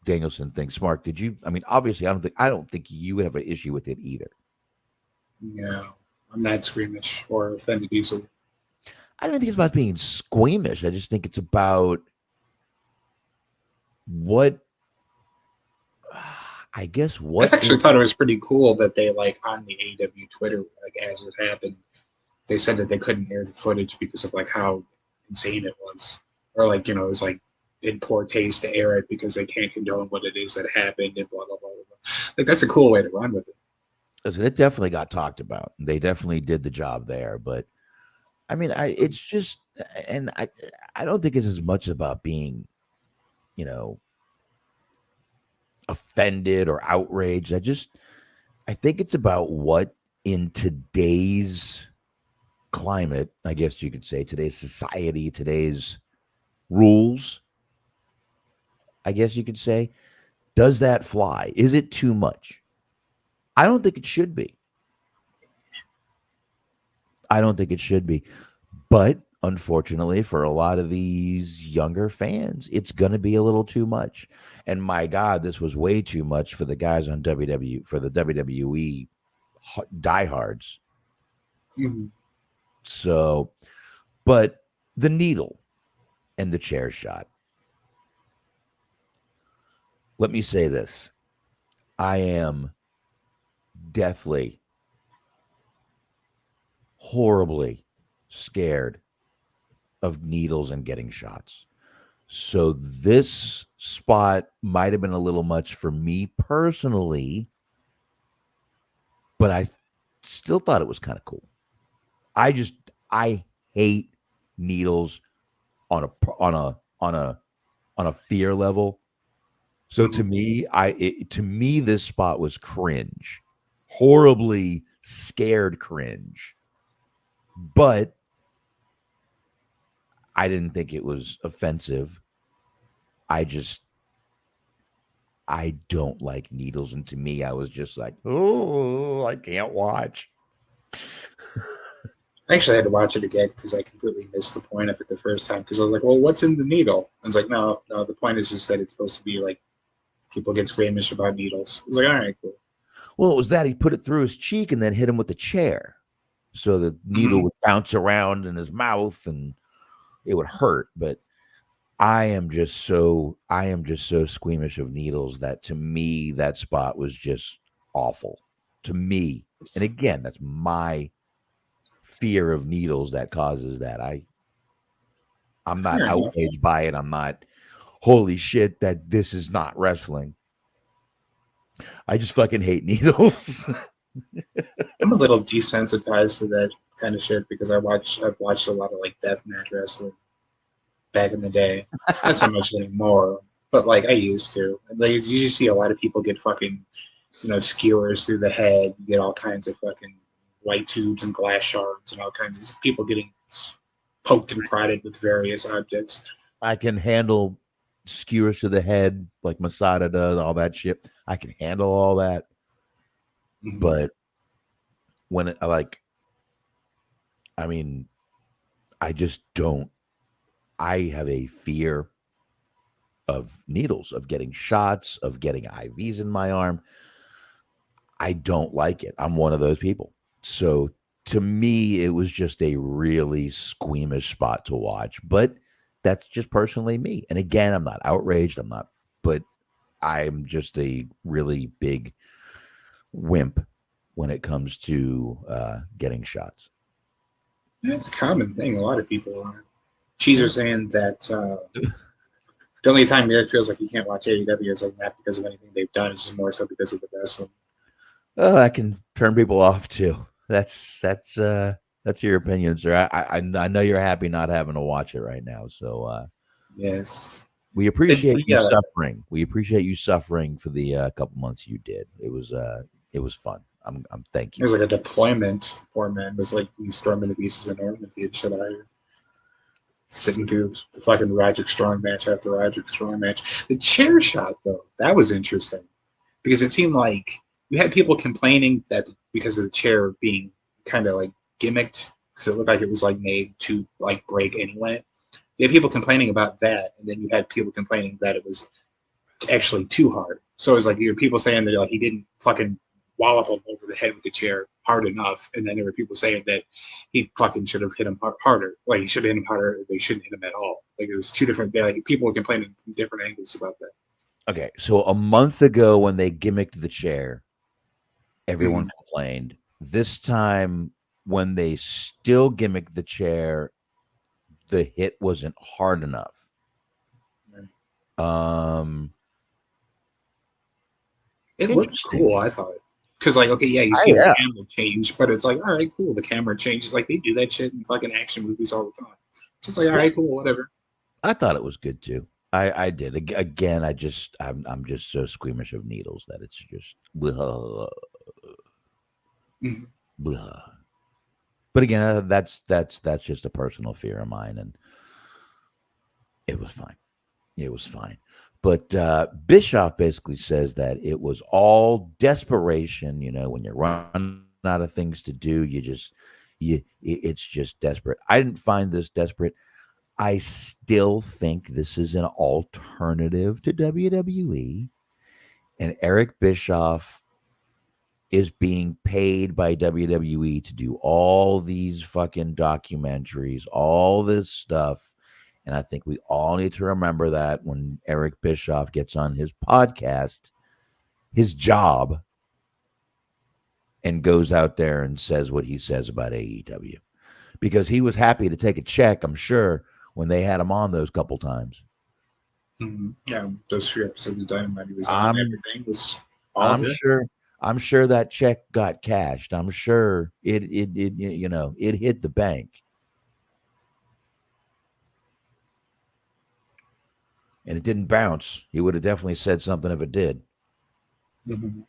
Danielson thing. Smark, did you? I mean, obviously, I don't think you would have an issue with it either. No, I'm not squeamish or offended easily. I don't think it's about being squeamish. I just think it's about what. I guess what. I actually thought it was pretty cool that they like on the AEW Twitter, like as it happened, they said that they couldn't air the footage because of like how insane it was, or like it was like in poor taste to air it because they can't condone what it is that happened and blah blah blah blah. Like that's a cool way to run with it. Listen, it definitely got talked about. They definitely did the job there, but I mean, it's just, and I don't think it's as much about being, offended or outraged. I think it's about what in today's climate, I guess you could say, today's society, today's rules, I guess you could say, does that fly? Is it too much? I don't think it should be. But unfortunately, for a lot of these younger fans, it's going to be a little too much. And my God, this was way too much for the guys on for the WWE diehards. Mm-hmm. So, but the needle and the chair shot. Let me say this. I am deathly, horribly scared of needles and getting shots. So this spot might have been a little much for me personally, but I still thought it was kind of cool. I hate needles on a fear level. So to me, this spot was cringe, horribly scared cringe, but I didn't think it was offensive. I don't like needles. And to me, I was just like, oh, I can't watch. I actually had to watch it again because I completely missed the point of it the first time. Because I was like, well, what's in the needle? I was like, no, the point is just that it's supposed to be like people get squeamish about needles. I was like, all right, cool. Well, it was that he put it through his cheek and then hit him with the chair. So the needle would bounce around in his mouth and it would hurt. But I am just so squeamish of needles that to me, that spot was just awful to me. And again, that's my fear of needles that causes that. I'm not outraged by it. I'm not, holy shit, that this is not wrestling. I just fucking hate needles. I'm a little desensitized to that kind of shit because I've watched a lot of like deathmatch wrestling back in the day. Not so much anymore, but like I used to. Like you just see a lot of people get fucking, skewers through the head. You get all kinds of fucking light tubes and glass shards and all kinds of people getting poked and prodded with various objects. I can handle skewers to the head like Masada does, all that shit. I can handle all that. Mhm. But when it, like, I mean, I just don't. I have a fear of needles, of getting shots, of getting IVs in my arm. I don't like it. I'm one of those people. So to me, it was just a really squeamish spot to watch. But that's just personally me. And again, I'm not outraged. I'm not, but I'm just a really big wimp when it comes to getting shots. That's a common thing. A lot of people are. She's are saying that the only time Eric feels like he can't watch AEW is like not because of anything they've done. It's just more so because of the wrestling. Oh, I can turn people off too. That's your opinion, sir. I know you're happy not having to watch it right now. So yes, we appreciate you suffering. We appreciate you suffering for the couple months you did. It was fun. I'm thank you. It was like a deployment. Poor man was like he's storming the beaches in Normandy and shit out here. Sitting through the fucking Roderick Strong match after Roderick Strong match. The chair shot though, that was interesting. Because it seemed like you had people complaining that because of the chair being kind of like gimmicked, because it looked like it was like made to like break anyway. You had people complaining about that, and then you had people complaining that it was actually too hard. So it was like you were people saying that like he didn't fucking wallop him over the head with the chair hard enough, and then there were people saying that he fucking should have hit him harder. Like he should have hit him harder. They shouldn't hit him at all. Like it was two different. Like people were complaining from different angles about that. Okay, so a month ago when they gimmicked the chair, everyone complained. This time when they still gimmicked the chair, the hit wasn't hard enough. It looked cool, I thought. Because, like, okay, yeah, you see the camera change, but it's like, all right, cool, the camera changes. Like, they do that shit in fucking action movies all the time. Just like, all right, cool, whatever. I thought it was good, too. I did. Again, I'm just so squeamish of needles that it's just blah. Blah. But again, that's just a personal fear of mine, and it was fine. It was fine. But Bischoff basically says that it was all desperation. You know, when you're running out of things to do, it's just desperate. I didn't find this desperate. I still think this is an alternative to WWE, and Eric Bischoff is being paid by WWE to do all these fucking documentaries, all this stuff. And I think we all need to remember that when Eric Bischoff gets on his podcast, his job, and goes out there and says what he says about AEW. Because he was happy to take a check, I'm sure, when they had him on those couple times. Mm-hmm. Yeah, those 3 episodes of Dynamite he was on, everything was all good. I'm sure that check got cashed. I'm sure it hit the bank. And it didn't bounce. He would have definitely said something if it did. Mm-hmm.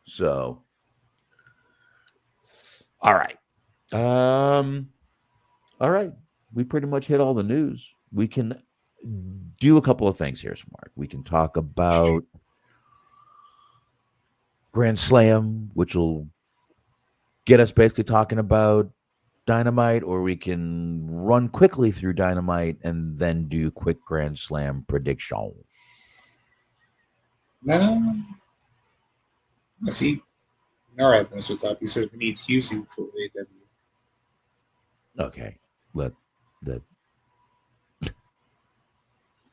So, all right. All right. We pretty much hit all the news. We can do a couple of things here, Smark. We can talk about Grand Slam, which will get us basically talking about Dynamite, or we can run quickly through Dynamite and then do quick Grand Slam predictions. I see. All right, that's what's up. He said we need Husey for AEW. Okay.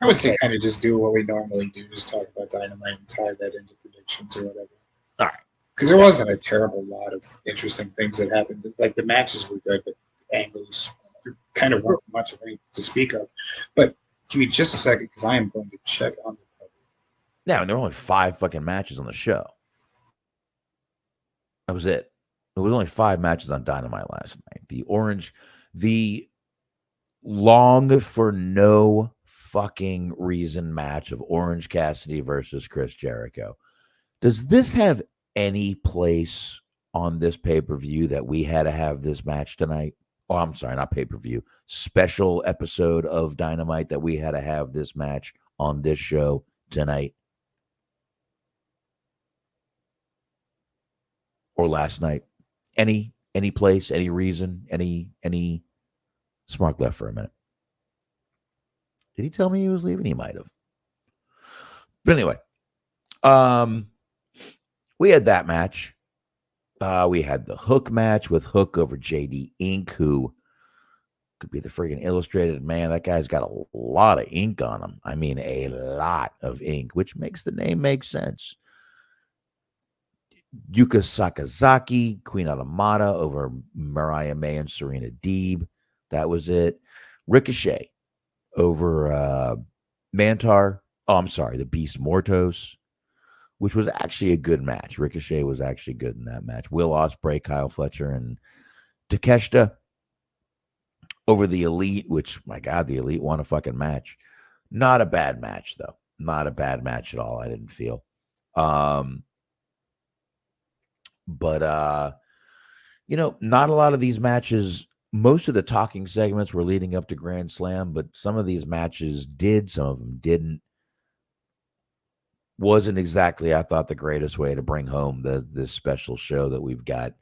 I would say kind of just do what we normally do, just talk about Dynamite and tie that into predictions or whatever. All right. Because there wasn't a terrible lot of interesting things that happened. Like the matches were good, but angles kind of weren't much of anything to speak of. But give me just a second, because I am going to check on the cover. Yeah, and there were only 5 fucking matches on the show. That was it. There was only 5 matches on Dynamite last night. The long for no fucking reason match of Orange Cassidy versus Chris Jericho. Does this have any place on this pay-per-view that we had to have this match tonight? Oh, I'm sorry, not pay-per-view. Special episode of Dynamite that we had to have this match on this show tonight or last night? Any place, any reason, any Smark left for a minute. Did he tell me he was leaving? He might have. But anyway, we had that match. We had the Hook match with Hook over JD Inc., who could be the freaking Illustrated. Man, that guy's got a lot of ink on him. I mean, a lot of ink, which makes the name make sense. Yuka Sakazaki, Queen Automata over Mariah May and Serena Deeb. That was it. Ricochet over Mantar. Oh, I'm sorry, the Beast Mortos, which was actually a good match. Ricochet was actually good in that match. Will Ospreay, Kyle Fletcher, and Takeshita over the Elite, which, my God, the Elite won a fucking match. Not a bad match, though. Not a bad match at all, I didn't feel. But not a lot of these matches. Most of the talking segments were leading up to Grand Slam, but some of these matches did, some of them didn't. Wasn't exactly, I thought, the greatest way to bring home this special show that we've got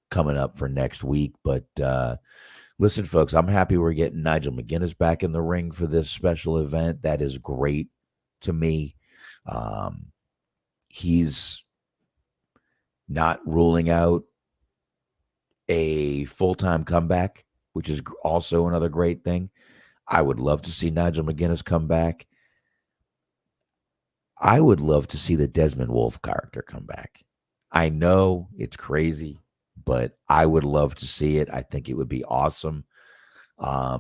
coming up for next week. But listen, folks, I'm happy we're getting Nigel McGuinness back in the ring for this special event. That is great to me. He's not ruling out a full-time comeback, which is also another great thing. I would love to see Nigel McGuinness come back. I would love to see the Desmond Wolfe character come back. I know it's crazy, but I would love to see it. I think it would be awesome. I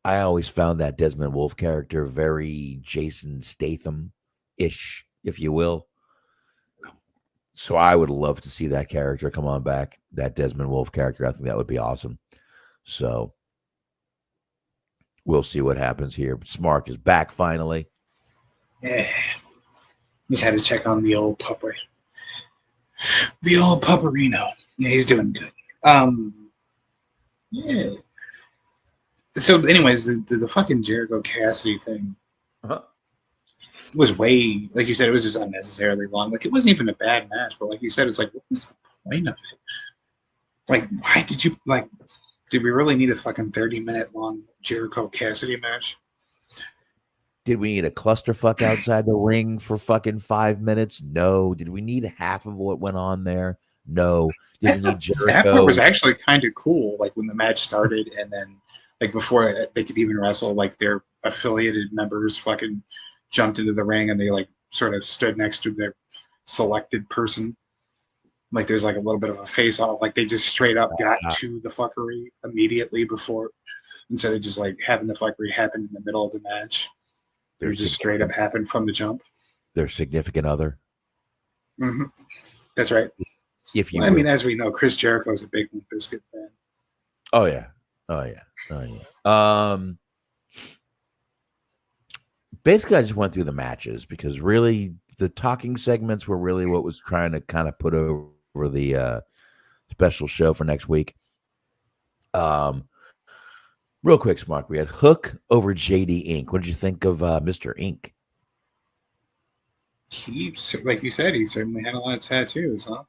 always found that Desmond Wolfe character very Jason Statham-ish, if you will. So I would love to see that character come on back, that Desmond Wolfe character. I think that would be awesome. So we'll see what happens here. But Smark is back finally. Yeah. Just had to check on the old pupper. The old pupperino. Yeah, he's doing good. Yeah. So anyways, the fucking Jericho Cassidy thing was way, like you said, it was just unnecessarily long. Like, it wasn't even a bad match, but like you said, it's like, what was the point of it? Like, why did we really need a fucking 30-minute long Jericho Cassidy match? Did we need a clusterfuck outside the ring for fucking 5 minutes? No. Did we need half of what went on there? No. Did we need Jericho? That part was actually kind of cool. Like, when the match started, and then like before they could even wrestle, like their affiliated members fucking jumped into the ring and they like sort of stood next to their selected person. Like, there's like a little bit of a face off. Like, they just straight up got to the fuckery immediately before, instead of just like having the fuckery happen in the middle of the match. They just straight up happened from the jump. Their significant other. Mm-hmm. That's right. I mean, as we know, Chris Jericho is a big Limp Bizkit fan. Oh yeah. Basically, I just went through the matches because really the talking segments were really what was trying to kind of put over the special show for next week. Real quick, Smark, we had Hook over JD Inc. What did you think of Mr. Inc? He, like you said, he certainly had a lot of tattoos, huh?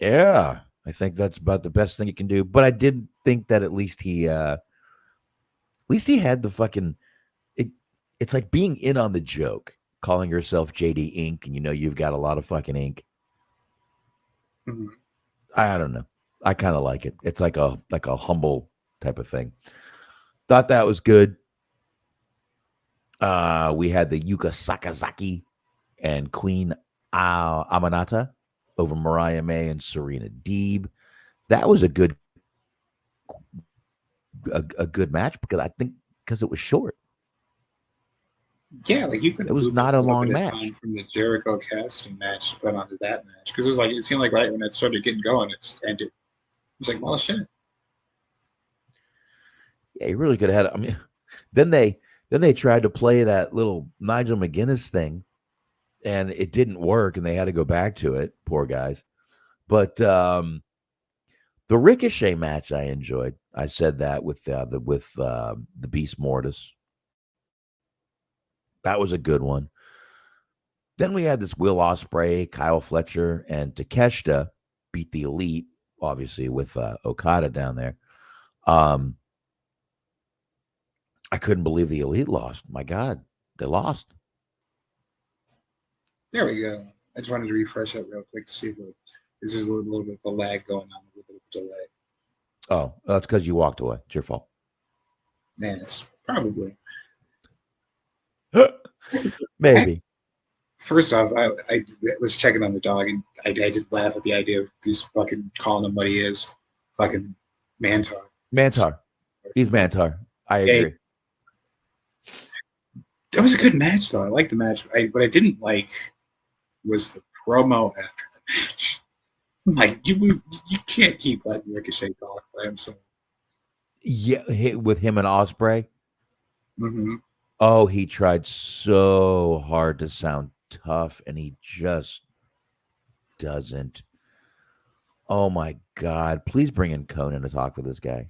Yeah, I think that's about the best thing you can do. But I did think that at least he had the fucking. It's like being in on the joke, calling yourself JD Inc. and you've got a lot of fucking ink. Mm-hmm. I don't know. I kind of like it. It's like a humble type of thing. Thought that was good. We had the Yuka Sakazaki and Queen Amanata over Mariah May and Serena Deeb. That was a good match because it was short. Yeah, like you could. It was not a long match from the Jericho Cassidy match to put onto that match because it seemed like right when it started getting going, it ended. It's like, well, shit. Yeah, you really could have had. I mean, then they tried to play that little Nigel McGuinness thing, and it didn't work, and they had to go back to it. Poor guys. But the Ricochet match I enjoyed. I said that with the Beast Mortis That was a good one. Then we had this Will Ospreay, Kyle Fletcher, and Takeshita beat the Elite, obviously with Okada down there. I couldn't believe the Elite lost. My God, they lost. There we go. I just wanted to refresh it real quick to see if there's a little bit of a lag going on, a little bit of a delay. Oh, that's because you walked away. It's your fault. Yes, probably. Maybe. First off, I was checking on the dog, and I did laugh at the idea of just fucking calling him what he is. Fucking Mantar. Mantar. He's Mantar. I agree. That was a good match, though. I liked the match. What I didn't like was the promo after the match. Like, you can't keep letting Ricochet talk by himself. Yeah, with him and Ospreay. Mm-hmm. Oh, he tried so hard to sound tough, and he just doesn't. Oh my God! Please bring in Conan to talk with this guy.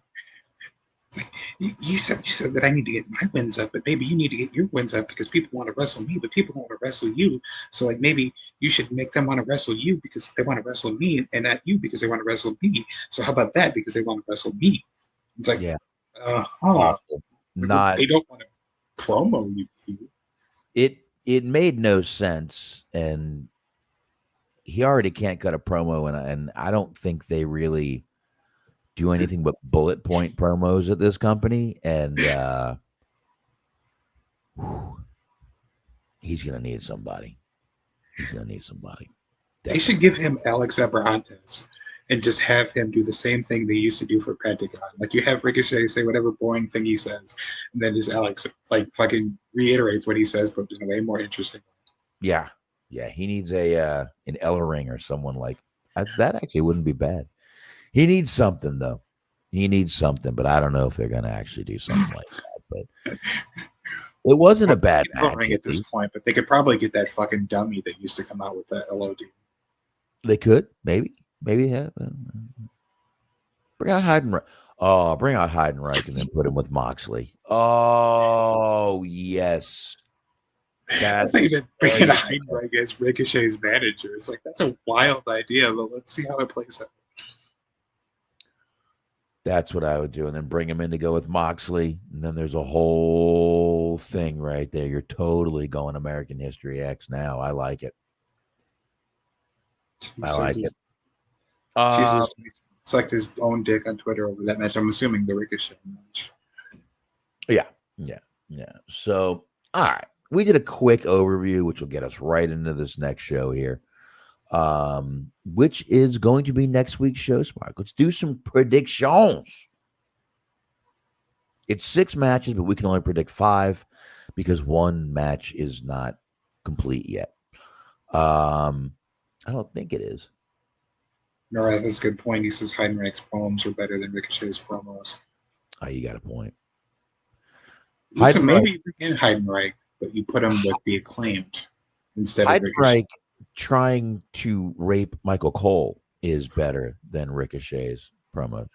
It's like, you said that I need to get my wins up, but maybe you need to get your wins up because people want to wrestle me, but people don't want to wrestle you. So like maybe you should make them want to wrestle you because they want to wrestle me, and not you because they want to wrestle me. So how about that because they want to wrestle me? It's like, yeah, awful. Not they don't want to promo you. It made no sense, and he already can't cut a promo, and I don't think they really do anything but bullet point promos at this company, and he's gonna need somebody. They should give him Alex Abrahantes and just have him do the same thing they used to do for Pentagon. Like you have Ricochet say whatever boring thing he says, and then just Alex like fucking reiterates what he says, but in a way more interesting. Yeah. He needs an Ellering or someone like that. Actually, wouldn't be bad. He needs something though. But I don't know if they're gonna actually do something like that. But it wasn't a bad match at this point. But they could probably get that fucking dummy that used to come out with that LOD. They could maybe. Yeah. Bring out Heidenreich. Oh, bring out Heidenreich and then put him with Moxley. Oh, yes. That's even bringing Heidenreich as Ricochet's manager. It's like, that's a wild idea, but let's see how it plays out. That's what I would do. And then bring him in to go with Moxley. And then there's a whole thing right there. You're totally going American History X now. I like it. Jesus sucked his own dick on Twitter over that match. I'm assuming the Ricochet match. Yeah. So, all right. We did a quick overview, which will get us right into this next show here, which is going to be next week's show, Smark. Let's do some predictions. It's 6 matches, but we can only predict 5 because one match is not complete yet. I don't think it is. All right, that's a good point. He says Heidenreich's poems are better than Ricochet's promos. Oh, you got a point. So maybe you bring in Heidenreich, but you put him with the Acclaimed instead of Ricochet. Trying to rape Michael Cole is better than Ricochet's promos.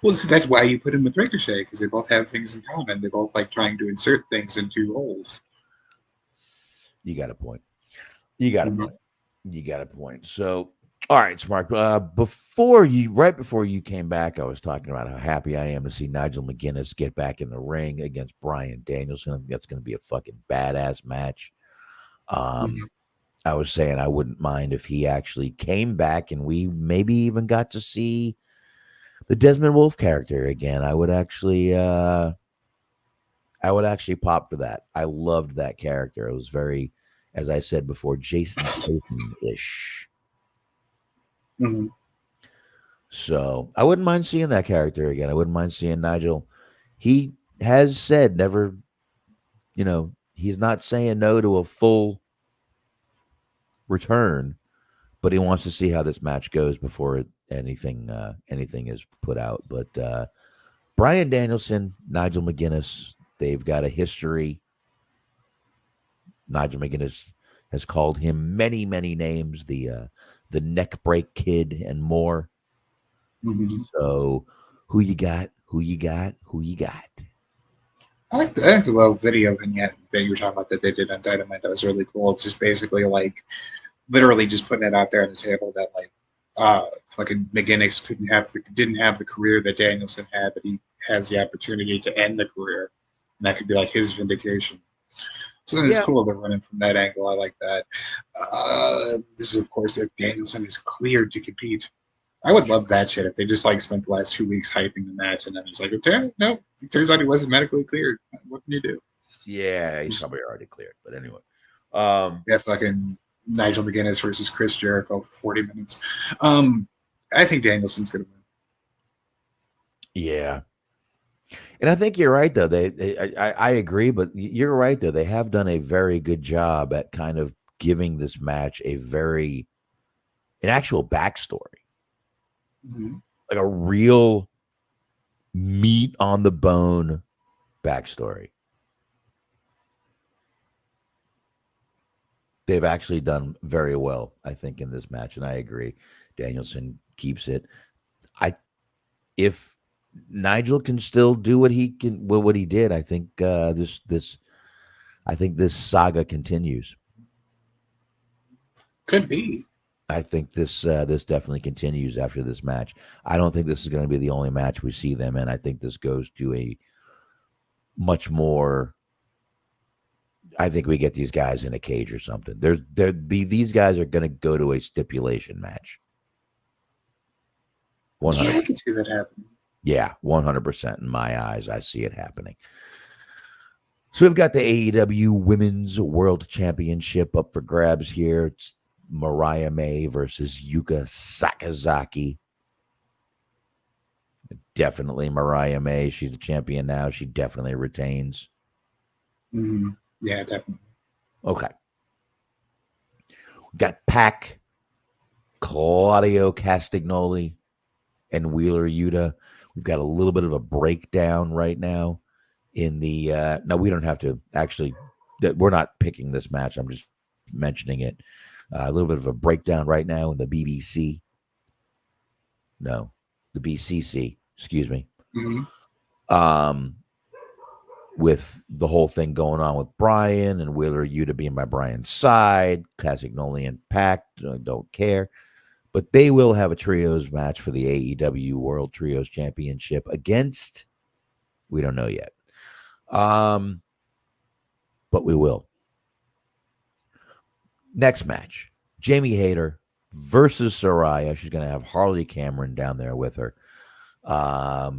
Well, so that's why you put him with Ricochet, because they both have things in common. They both like trying to insert things into holes. You got a point. You got a point. So, all right, Smark. Right before you came back, I was talking about how happy I am to see Nigel McGuinness get back in the ring against Bryan Danielson. I think that's going to be a fucking badass match. I was saying I wouldn't mind if he actually came back and we maybe even got to see the Desmond Wolfe character again. I would actually pop for that. I loved that character. It was very, as I said before, Jason Statham-ish. Mm-hmm. So I wouldn't mind seeing that character again. I wouldn't mind seeing Nigel. He has said never, he's not saying no to a full return, but he wants to see how this match goes before anything is put out. But Bryan Danielson, Nigel McGuinness, they've got a history. Nigel McGuinness has called him many, many names, the neck break kid and more. Mm-hmm. So who you got? I like the little video vignette that you were talking about that they did on Dynamite. That was really cool. It's just basically like literally just putting it out there on the table that like fucking McGinnis didn't have the career that Danielson had, but he has the opportunity to end the career, and that could be like his vindication. So it's cool they're running from that angle. I like that. This is of course if Danielson is cleared to compete. I would love that shit if they just like spent the last 2 weeks hyping the match and then it's like, okay, no, it turns out he wasn't medically cleared. What can you do? Yeah, he's probably already cleared. But anyway, fucking Nigel McGuinness versus Chris Jericho for 40 minutes. I think Danielson's gonna win. Yeah, and I think you're right though. I agree, but you're right though. They have done a very good job at kind of giving this match an actual backstory. Mm-hmm. Like a real meat on the bone backstory. They've actually done very well, I think, in this match, and I agree. Danielson keeps it. If Nigel can still do what he did, I think this saga continues. Could be. I think this definitely continues after this match. I don't think this is going to be the only match we see them in. I think this goes to a much more. I think we get these guys in a cage or something. These guys are going to go to a stipulation match. 100%. Yeah, I can see that happening. Yeah, 100% in my eyes. I see it happening. So we've got the AEW Women's World Championship up for grabs here. It's Mariah May versus Yuka Sakazaki. Definitely Mariah May. She's the champion now. She definitely retains. Mm-hmm. Yeah, definitely. Okay. We got Pac, Claudio Castagnoli, and Wheeler Yuta. We've got a little bit of a breakdown right now in the no, we don't have to actually, we're not picking this match. I'm just mentioning it. A little bit of a breakdown right now in the BBC. No, the BCC, excuse me. Mm-hmm. With the whole thing going on with Brian and Wheeler Yuta being by Brian's side, Castagnoli and Pac don't care. But they will have a trios match for the AEW World Trios Championship against, we don't know yet. But we will. Next match, Jamie Hayter versus Saraya. She's going to have Harley Cameron down there with her. I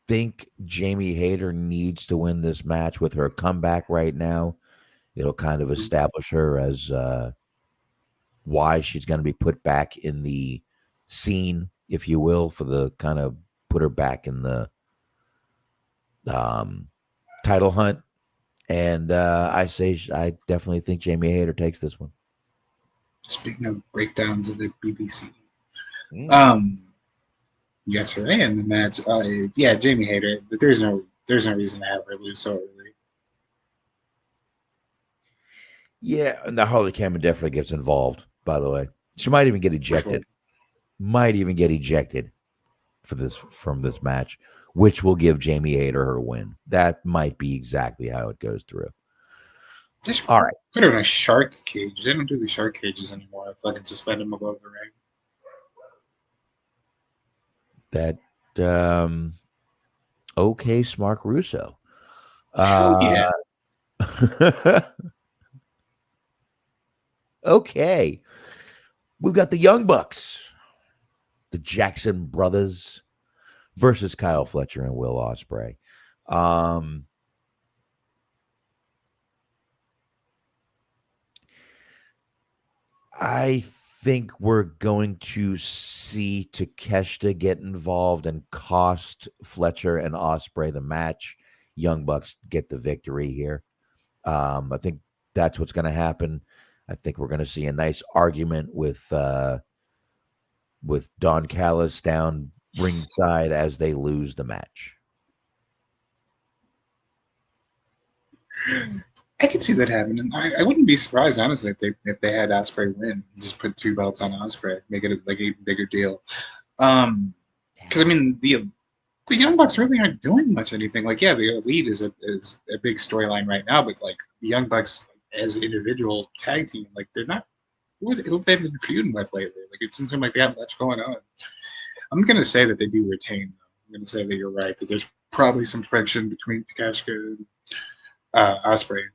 think Jamie Hayter needs to win this match with her comeback right now. It'll kind of establish her as why she's going to be put back in the scene, if you will, for the kind of put her back in the title hunt. And I definitely think Jamie Hayter takes this one. Speaking of breakdowns of the BBC, yes, her in the match. Yeah, Jamie Hayter. But there's no reason to have her lose so early. Yeah, and the Harley Cameron definitely gets involved. By the way, she might even get ejected. Might even get ejected from this match, which will give Jamie Hayter her win. That might be exactly how it goes through. All right. Put her in a shark cage. They don't do the shark cages anymore. I fucking suspend them above the ring. That okay, Smark Russo. Yeah. Okay. We've got the Young Bucks, the Jackson Brothers versus Kyle Fletcher and Will Ospreay. I think we're going to see Takeshita get involved and cost Fletcher and Ospreay the match. Young Bucks get the victory here. I think that's what's going to happen. I think we're going to see a nice argument with Don Callis down ringside as they lose the match. I could see that happening. I wouldn't be surprised, honestly, if they had Ospreay win, just put 2 belts on Ospreay, make it like a bigger deal. Because I mean, the Young Bucks really aren't doing much anything. Like, yeah, the Elite is a big storyline right now, but like the Young Bucks as an individual tag team, like they're not who they've been feuding with lately. Like it doesn't seem like they have much going on. I'm gonna say that they do retain. I'm gonna say that you're right. That there's probably some friction between Takashita and Ospreay and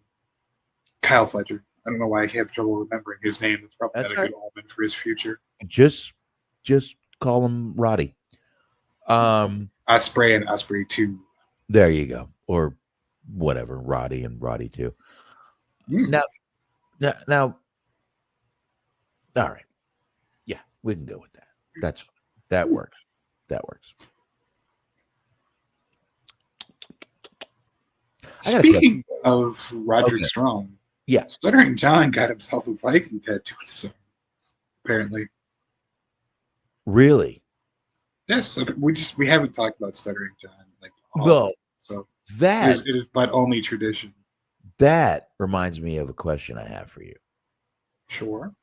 Kyle Fletcher. I don't know why I have trouble remembering his name. It's probably not a good omen for his future. Just call him Roddy. Ospreay and Ospreay 2. There you go. Or whatever, Roddy and Roddy 2. Now, all right. Yeah, we can go with that. That works. That works. Speaking of Roderick Strong, yeah, Stuttering John got himself a Viking tattoo on his arm, apparently. Really? Yes, so we haven't talked about Stuttering John so that it is but only tradition. That reminds me of a question I have for you. Sure.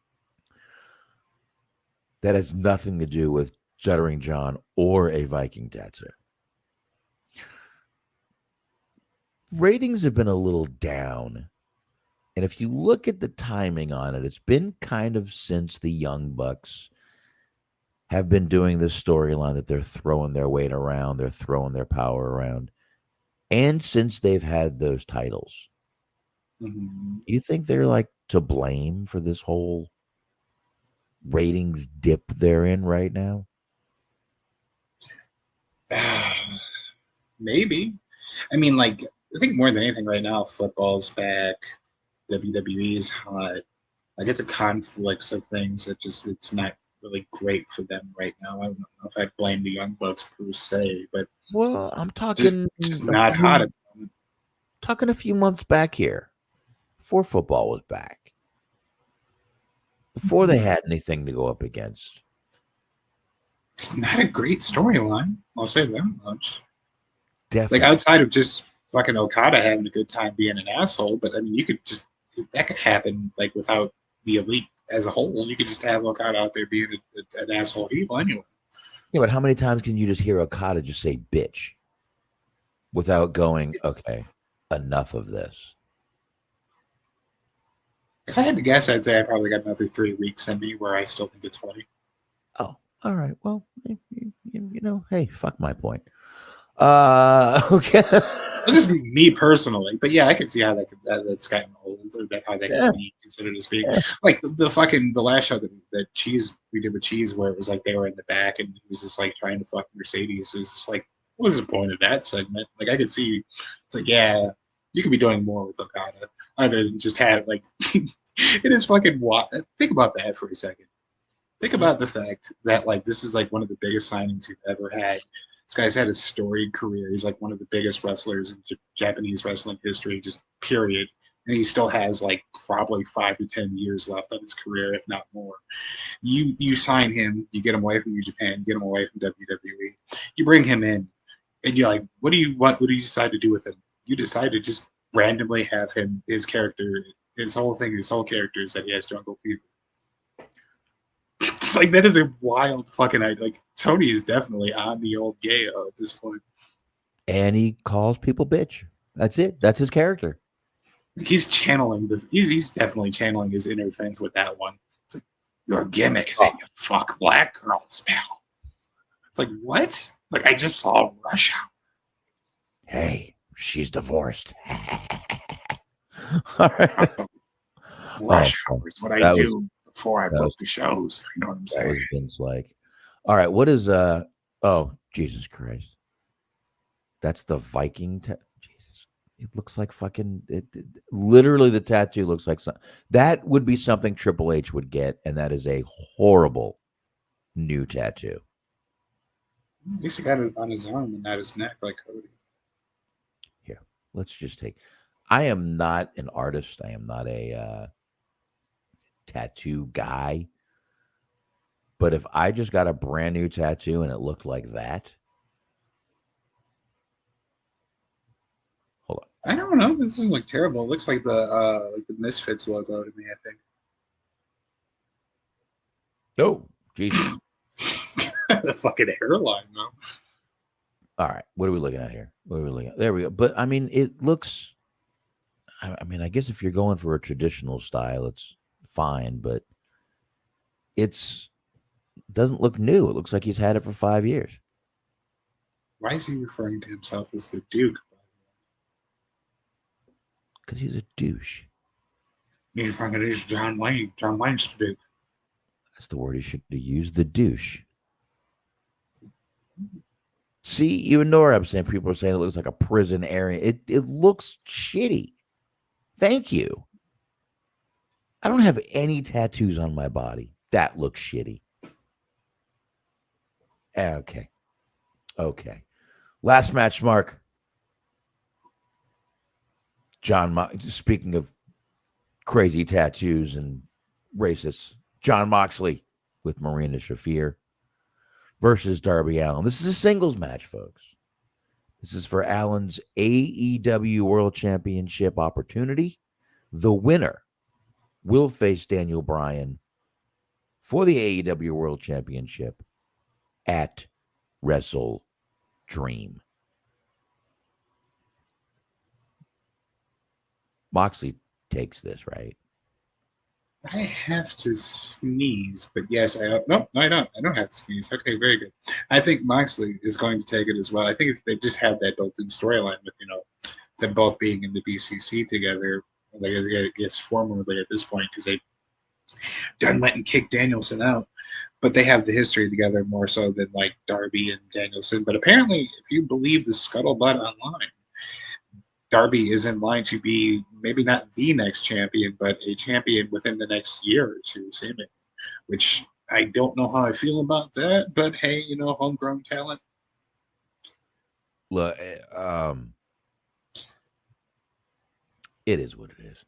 That has nothing to do with Stuttering John or a Viking tattoo. Ratings have been a little down. And if you look at the timing on it, it's been kind of since the Young Bucks have been doing this storyline that they're throwing their weight around, they're throwing their power around. And since they've had those titles, you think they're like to blame for this whole ratings dip they're in right now? Maybe. I mean, like, I think more than anything right now, football's back, WWE is hot. I get the conflicts of things that just, it's not really great for them right now. I don't know if I blame the Young Bucks per se, but well, I'm talking just not hot at the moment. Talking a few months back here, before football was back, before they had anything to go up against. It's not a great storyline. I'll say that much. Definitely. Like outside of just fucking Okada having a good time being an asshole, but I mean, you could just that could happen like without the Elite as a whole. You could just have Okada out there being an asshole heel anyway. Yeah, but how many times can you just hear Okada just say bitch without going, okay, enough of this? If I had to guess, I'd say I probably got another 3 weeks in me where I still think it's funny. Oh, all right. Well, you know, hey, fuck my point. Okay. Just me personally, but yeah, I can see how that's gotten old, or how that can be considered as being like the last show that Cheese we did with Cheese, where it was like they were in the back and he was just like trying to fuck Mercedes. It was just like, what was the point of that segment? Like I could see, it's like, yeah, you could be doing more with Okada other than just have like it is fucking wild. Think about that for a second. Think about the fact that like this is like one of the biggest signings you've ever had. This guy's had a storied career. He's like one of the biggest wrestlers in Japanese wrestling history, just period. And he still has like probably 5 to 10 years left on his career, if not more. You sign him, you get him away from New Japan, get him away from WWE. You bring him in, and you're like, what do you decide to do with him? You decide to just randomly have him, his character, his whole character is that he has jungle fever. It's like that is a wild fucking idea. Like Tony is definitely on the old Gayo at this point. And he calls people bitch. That's it. That's his character. He's channeling he's definitely channeling his inner Vince with that one. It's like, your gimmick is that you fuck black girls, pal. It's like, what? Like I just saw Rush Hour. Hey, she's divorced. All right. Rush Hour is what I do before I book the shows. You know what I'm saying? That was Vince like. All right, what is oh, Jesus Christ. That's the Viking Jesus. It looks like fucking literally the tattoo looks like something. That would be something Triple H would get, and that is a horrible new tattoo. At least he got it on his arm and not his neck like Cody. Here, let's just take. I am not an artist. I am not a tattoo guy. But if I just got a brand new tattoo and it looked like that, hold on. I don't know. This doesn't look terrible. It looks like the Misfits logo to me, I think. Oh, Jesus. The fucking hairline, though. All right. What are we looking at here? What are we looking at? There we go. But I mean, it looks. I mean, I guess if you're going for a traditional style, it's fine, but it's doesn't look new. It looks like he's had it for 5 years. Why is he referring to himself as the Duke? Because he's a douche. He's referring to John Wayne. John Wayne's the Duke. That's the word he should have used. The douche. See, even Nora, I'm saying people are saying it looks like a prison area. It looks shitty. Thank you. I don't have any tattoos on my body. That looks shitty. Okay. Last match, Mark. Speaking of crazy tattoos and racists, John Moxley with Marina Shafir versus Darby Allin. This is a singles match, folks. This is for Allen's AEW World Championship opportunity. The winner will face Daniel Bryan for the AEW World Championship at Wrestle Dream. Moxley takes this, right? I have to sneeze, but yes, I don't. I don't have to sneeze. Okay, very good. I think Moxley is going to take it as well. I think they just have that built-in storyline with them both being in the BCC together. Like I guess formally at this point because they done went and kicked Danielson out, but they have the history together more so than like Darby and Danielson. But apparently, if you believe the scuttlebutt online, Darby is in line to be maybe not the next champion, but a champion within the next year or two, seeming. Which I don't know how I feel about that, but hey, homegrown talent. Look, it is what it is.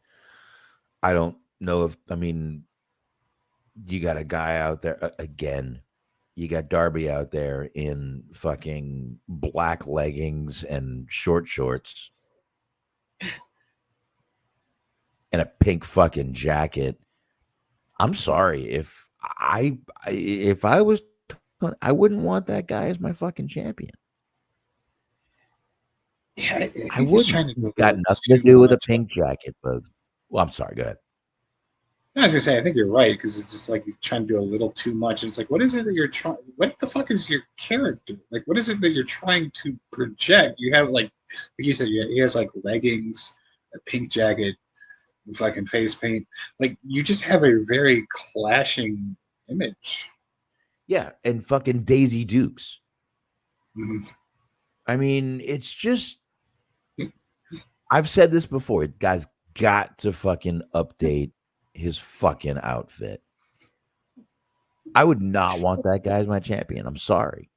I don't know you got a guy out there again. You got Darby out there in fucking black leggings and short shorts and a pink fucking jacket. I'm sorry if I was, I wouldn't want that guy as my fucking champion. Yeah, I wouldn't. Got nothing to do with a pink jacket, but well, I'm sorry. Go ahead. I was gonna say, I think you're right because it's just like you're trying to do a little too much. And it's like, what is it that you're trying? What the fuck is your character? Like, what is it that you're trying to project? You have like you said, he has like leggings, a pink jacket, and fucking face paint. Like, you just have a very clashing image. Yeah, and fucking Daisy Dukes. Mm-hmm. I mean, it's just. I've said this before. Guys got to fucking update his fucking outfit. I would not want that guy as my champion. I'm sorry.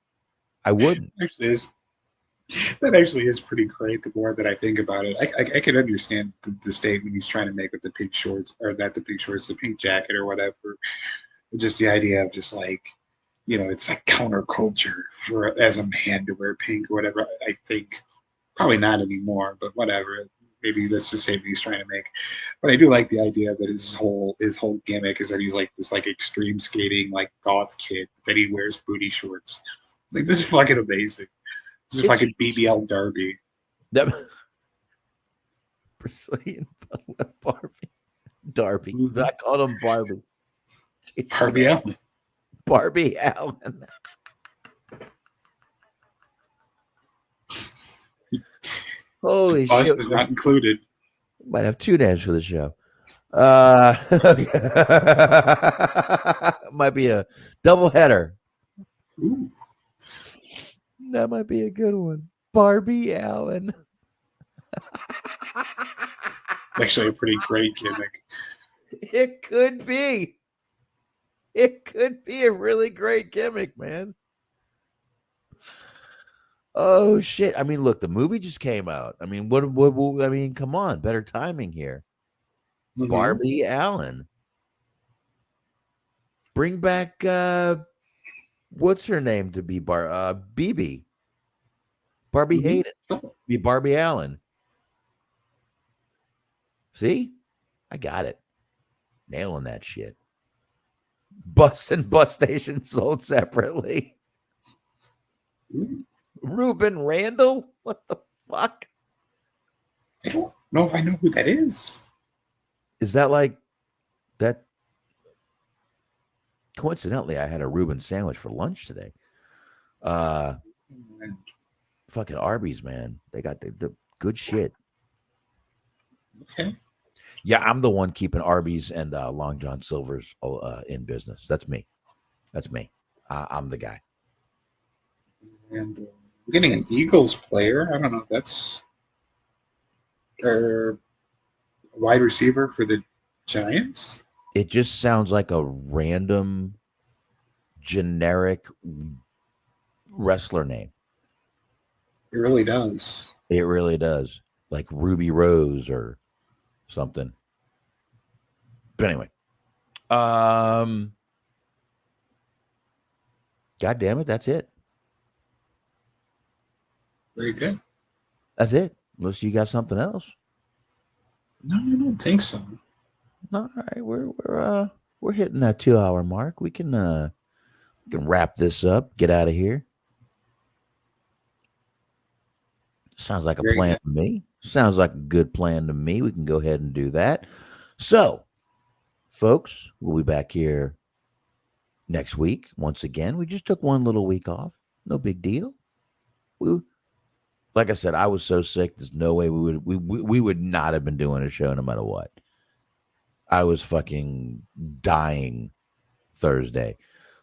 I wouldn't. That actually is pretty great the more that I think about it. I can understand the statement he's trying to make with the pink shorts, or not the pink shorts, the pink jacket or whatever. Just the idea of just like, it's like counterculture for as a man to wear pink or whatever. I think probably not anymore, but whatever. Maybe that's the statement he's trying to make. But I do like the idea that his whole gimmick is that he's like this like extreme skating like goth kid that he wears booty shorts. Like, this is fucking amazing. This is fucking BBL Darby. Brazilian Barbie. Darby. Mm-hmm. I called him Barbie. Barbie Allin. Barbie Allin. Holy Bus shit. is not included. Might have two names for the show. Might be a double header. Ooh. That might be a good one. Barbie Allin. Actually, a pretty great gimmick. It could be. It could be a really great gimmick, man. Oh shit! I mean, look, the movie just came out. I mean, what? I mean, come on, better timing here. Mm-hmm. Barbie Allin. Bring back what's her name to be BB. Barbie Hayden. Be Barbie Allin. See, I got it. Nailing that shit. Bus and bus station sold separately. Ruben Randall? What the fuck? I don't know if I know who that is. Is that like that? Coincidentally, I had a Reuben sandwich for lunch today. Fucking Arby's, man. They got the good shit. Okay. Yeah, I'm the one keeping Arby's and Long John Silver's in business. That's me. That's me. I'm the guy. And we're getting an Eagles player. I don't know if that's a wide receiver for the Giants. It just sounds like a random, generic wrestler name. It really does. It really does. Like Ruby Rose or something. But anyway. God damn it, that's it. Very good. That's it. Unless you got something else. No, I don't think so. All right, we're hitting that 2-hour mark. We can wrap this up. Get out of here. Sounds like a plan to me. Sounds like a good plan to me. We can go ahead and do that. So, folks, we'll be back here next week. Once again, we just took one little week off. No big deal. Like I said, I was so sick. There's no way we would not have been doing a show no matter what. I was fucking dying Thursday,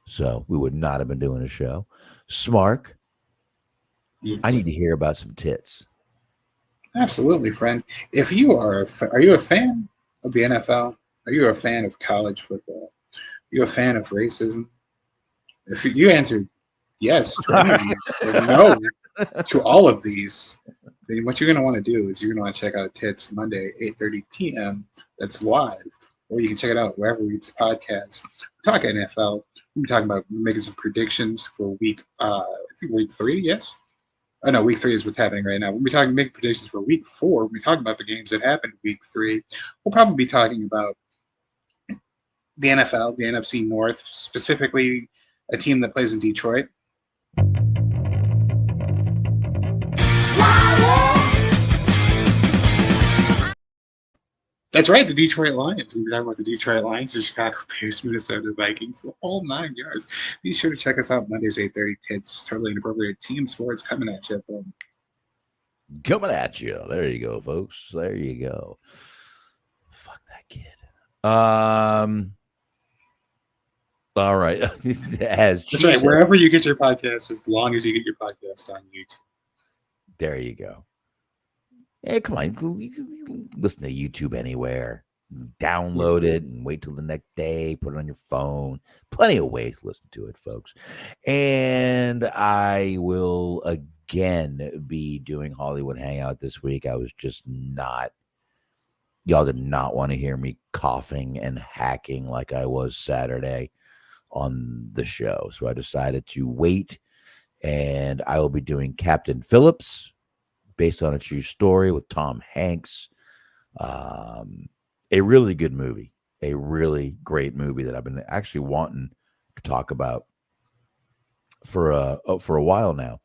so we would not have been doing a show. Smark, yes. I need to hear about some tits. Absolutely, friend. If you are you a fan of the NFL? Are you a fan of college football? Are you a fan of racism? If you answered yes to any of these, or no to all of these, then what you're going to want to do is you're going to want to check out Tits Monday, 8:30 p.m. That's live. Or you can check it out wherever we get the podcast. We're talking NFL. We're talking about making some predictions for week 3, yes? Oh, no, week 3 is what's happening right now. We'll be making predictions for week 4. We'll be talking about the games that happened week 3. We'll probably be talking about the NFL, the NFC North, specifically a team that plays in Detroit. That's right, the Detroit Lions. We'll be talking about the Detroit Lions, the Chicago Bears, Minnesota Vikings, the whole 9 yards. Be sure to check us out Mondays, 8:30. Tits, totally inappropriate team sports coming at you. Boom. Coming at you. There you go, folks. There you go. Fuck that kid. All right. That's right. Wherever you get your podcast, as long as you get your podcast on YouTube. There you go. Hey, come on. You can listen to YouTube anywhere. Download it and wait till the next day. Put it on your phone. Plenty of ways to listen to it, folks. And I will again be doing Hollywood Hangout this week. I was just not. Y'all did not want to hear me coughing and hacking like I was Saturday on the show. So I decided to wait. And I will be doing Captain Phillips, based on a true story with Tom Hanks. A really good movie, a really great movie that I've been actually wanting to talk about for a while now.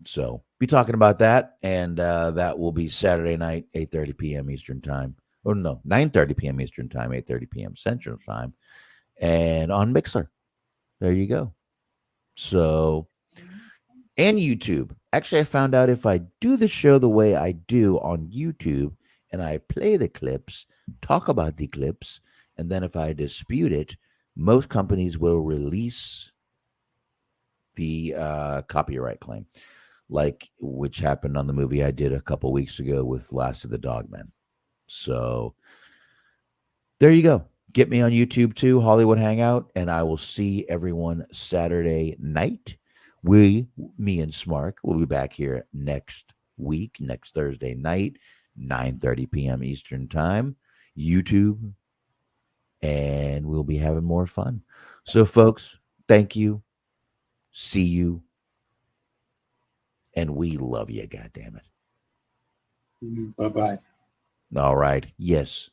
So be talking about that, and that will be Saturday night, 8:30 p.m. Eastern time. Oh no, 9:30 p.m. Eastern time, 8:30 p.m. Central time, and on Mixer. There you go. So, and YouTube. Actually, I found out if I do the show the way I do on YouTube and I play the clips, talk about the clips, and then if I dispute it, most companies will release the copyright claim, like which happened on the movie I did a couple weeks ago with Last of the Dogmen. So there you go. Get me on YouTube too, Hollywood Hangout, and I will see everyone Saturday night. Me and Smark will be back here next week, next Thursday night, 9:30 p.m. Eastern time, YouTube, and we'll be having more fun. So, folks, thank you. See you. And we love you, goddammit. Bye-bye. All right. Yes.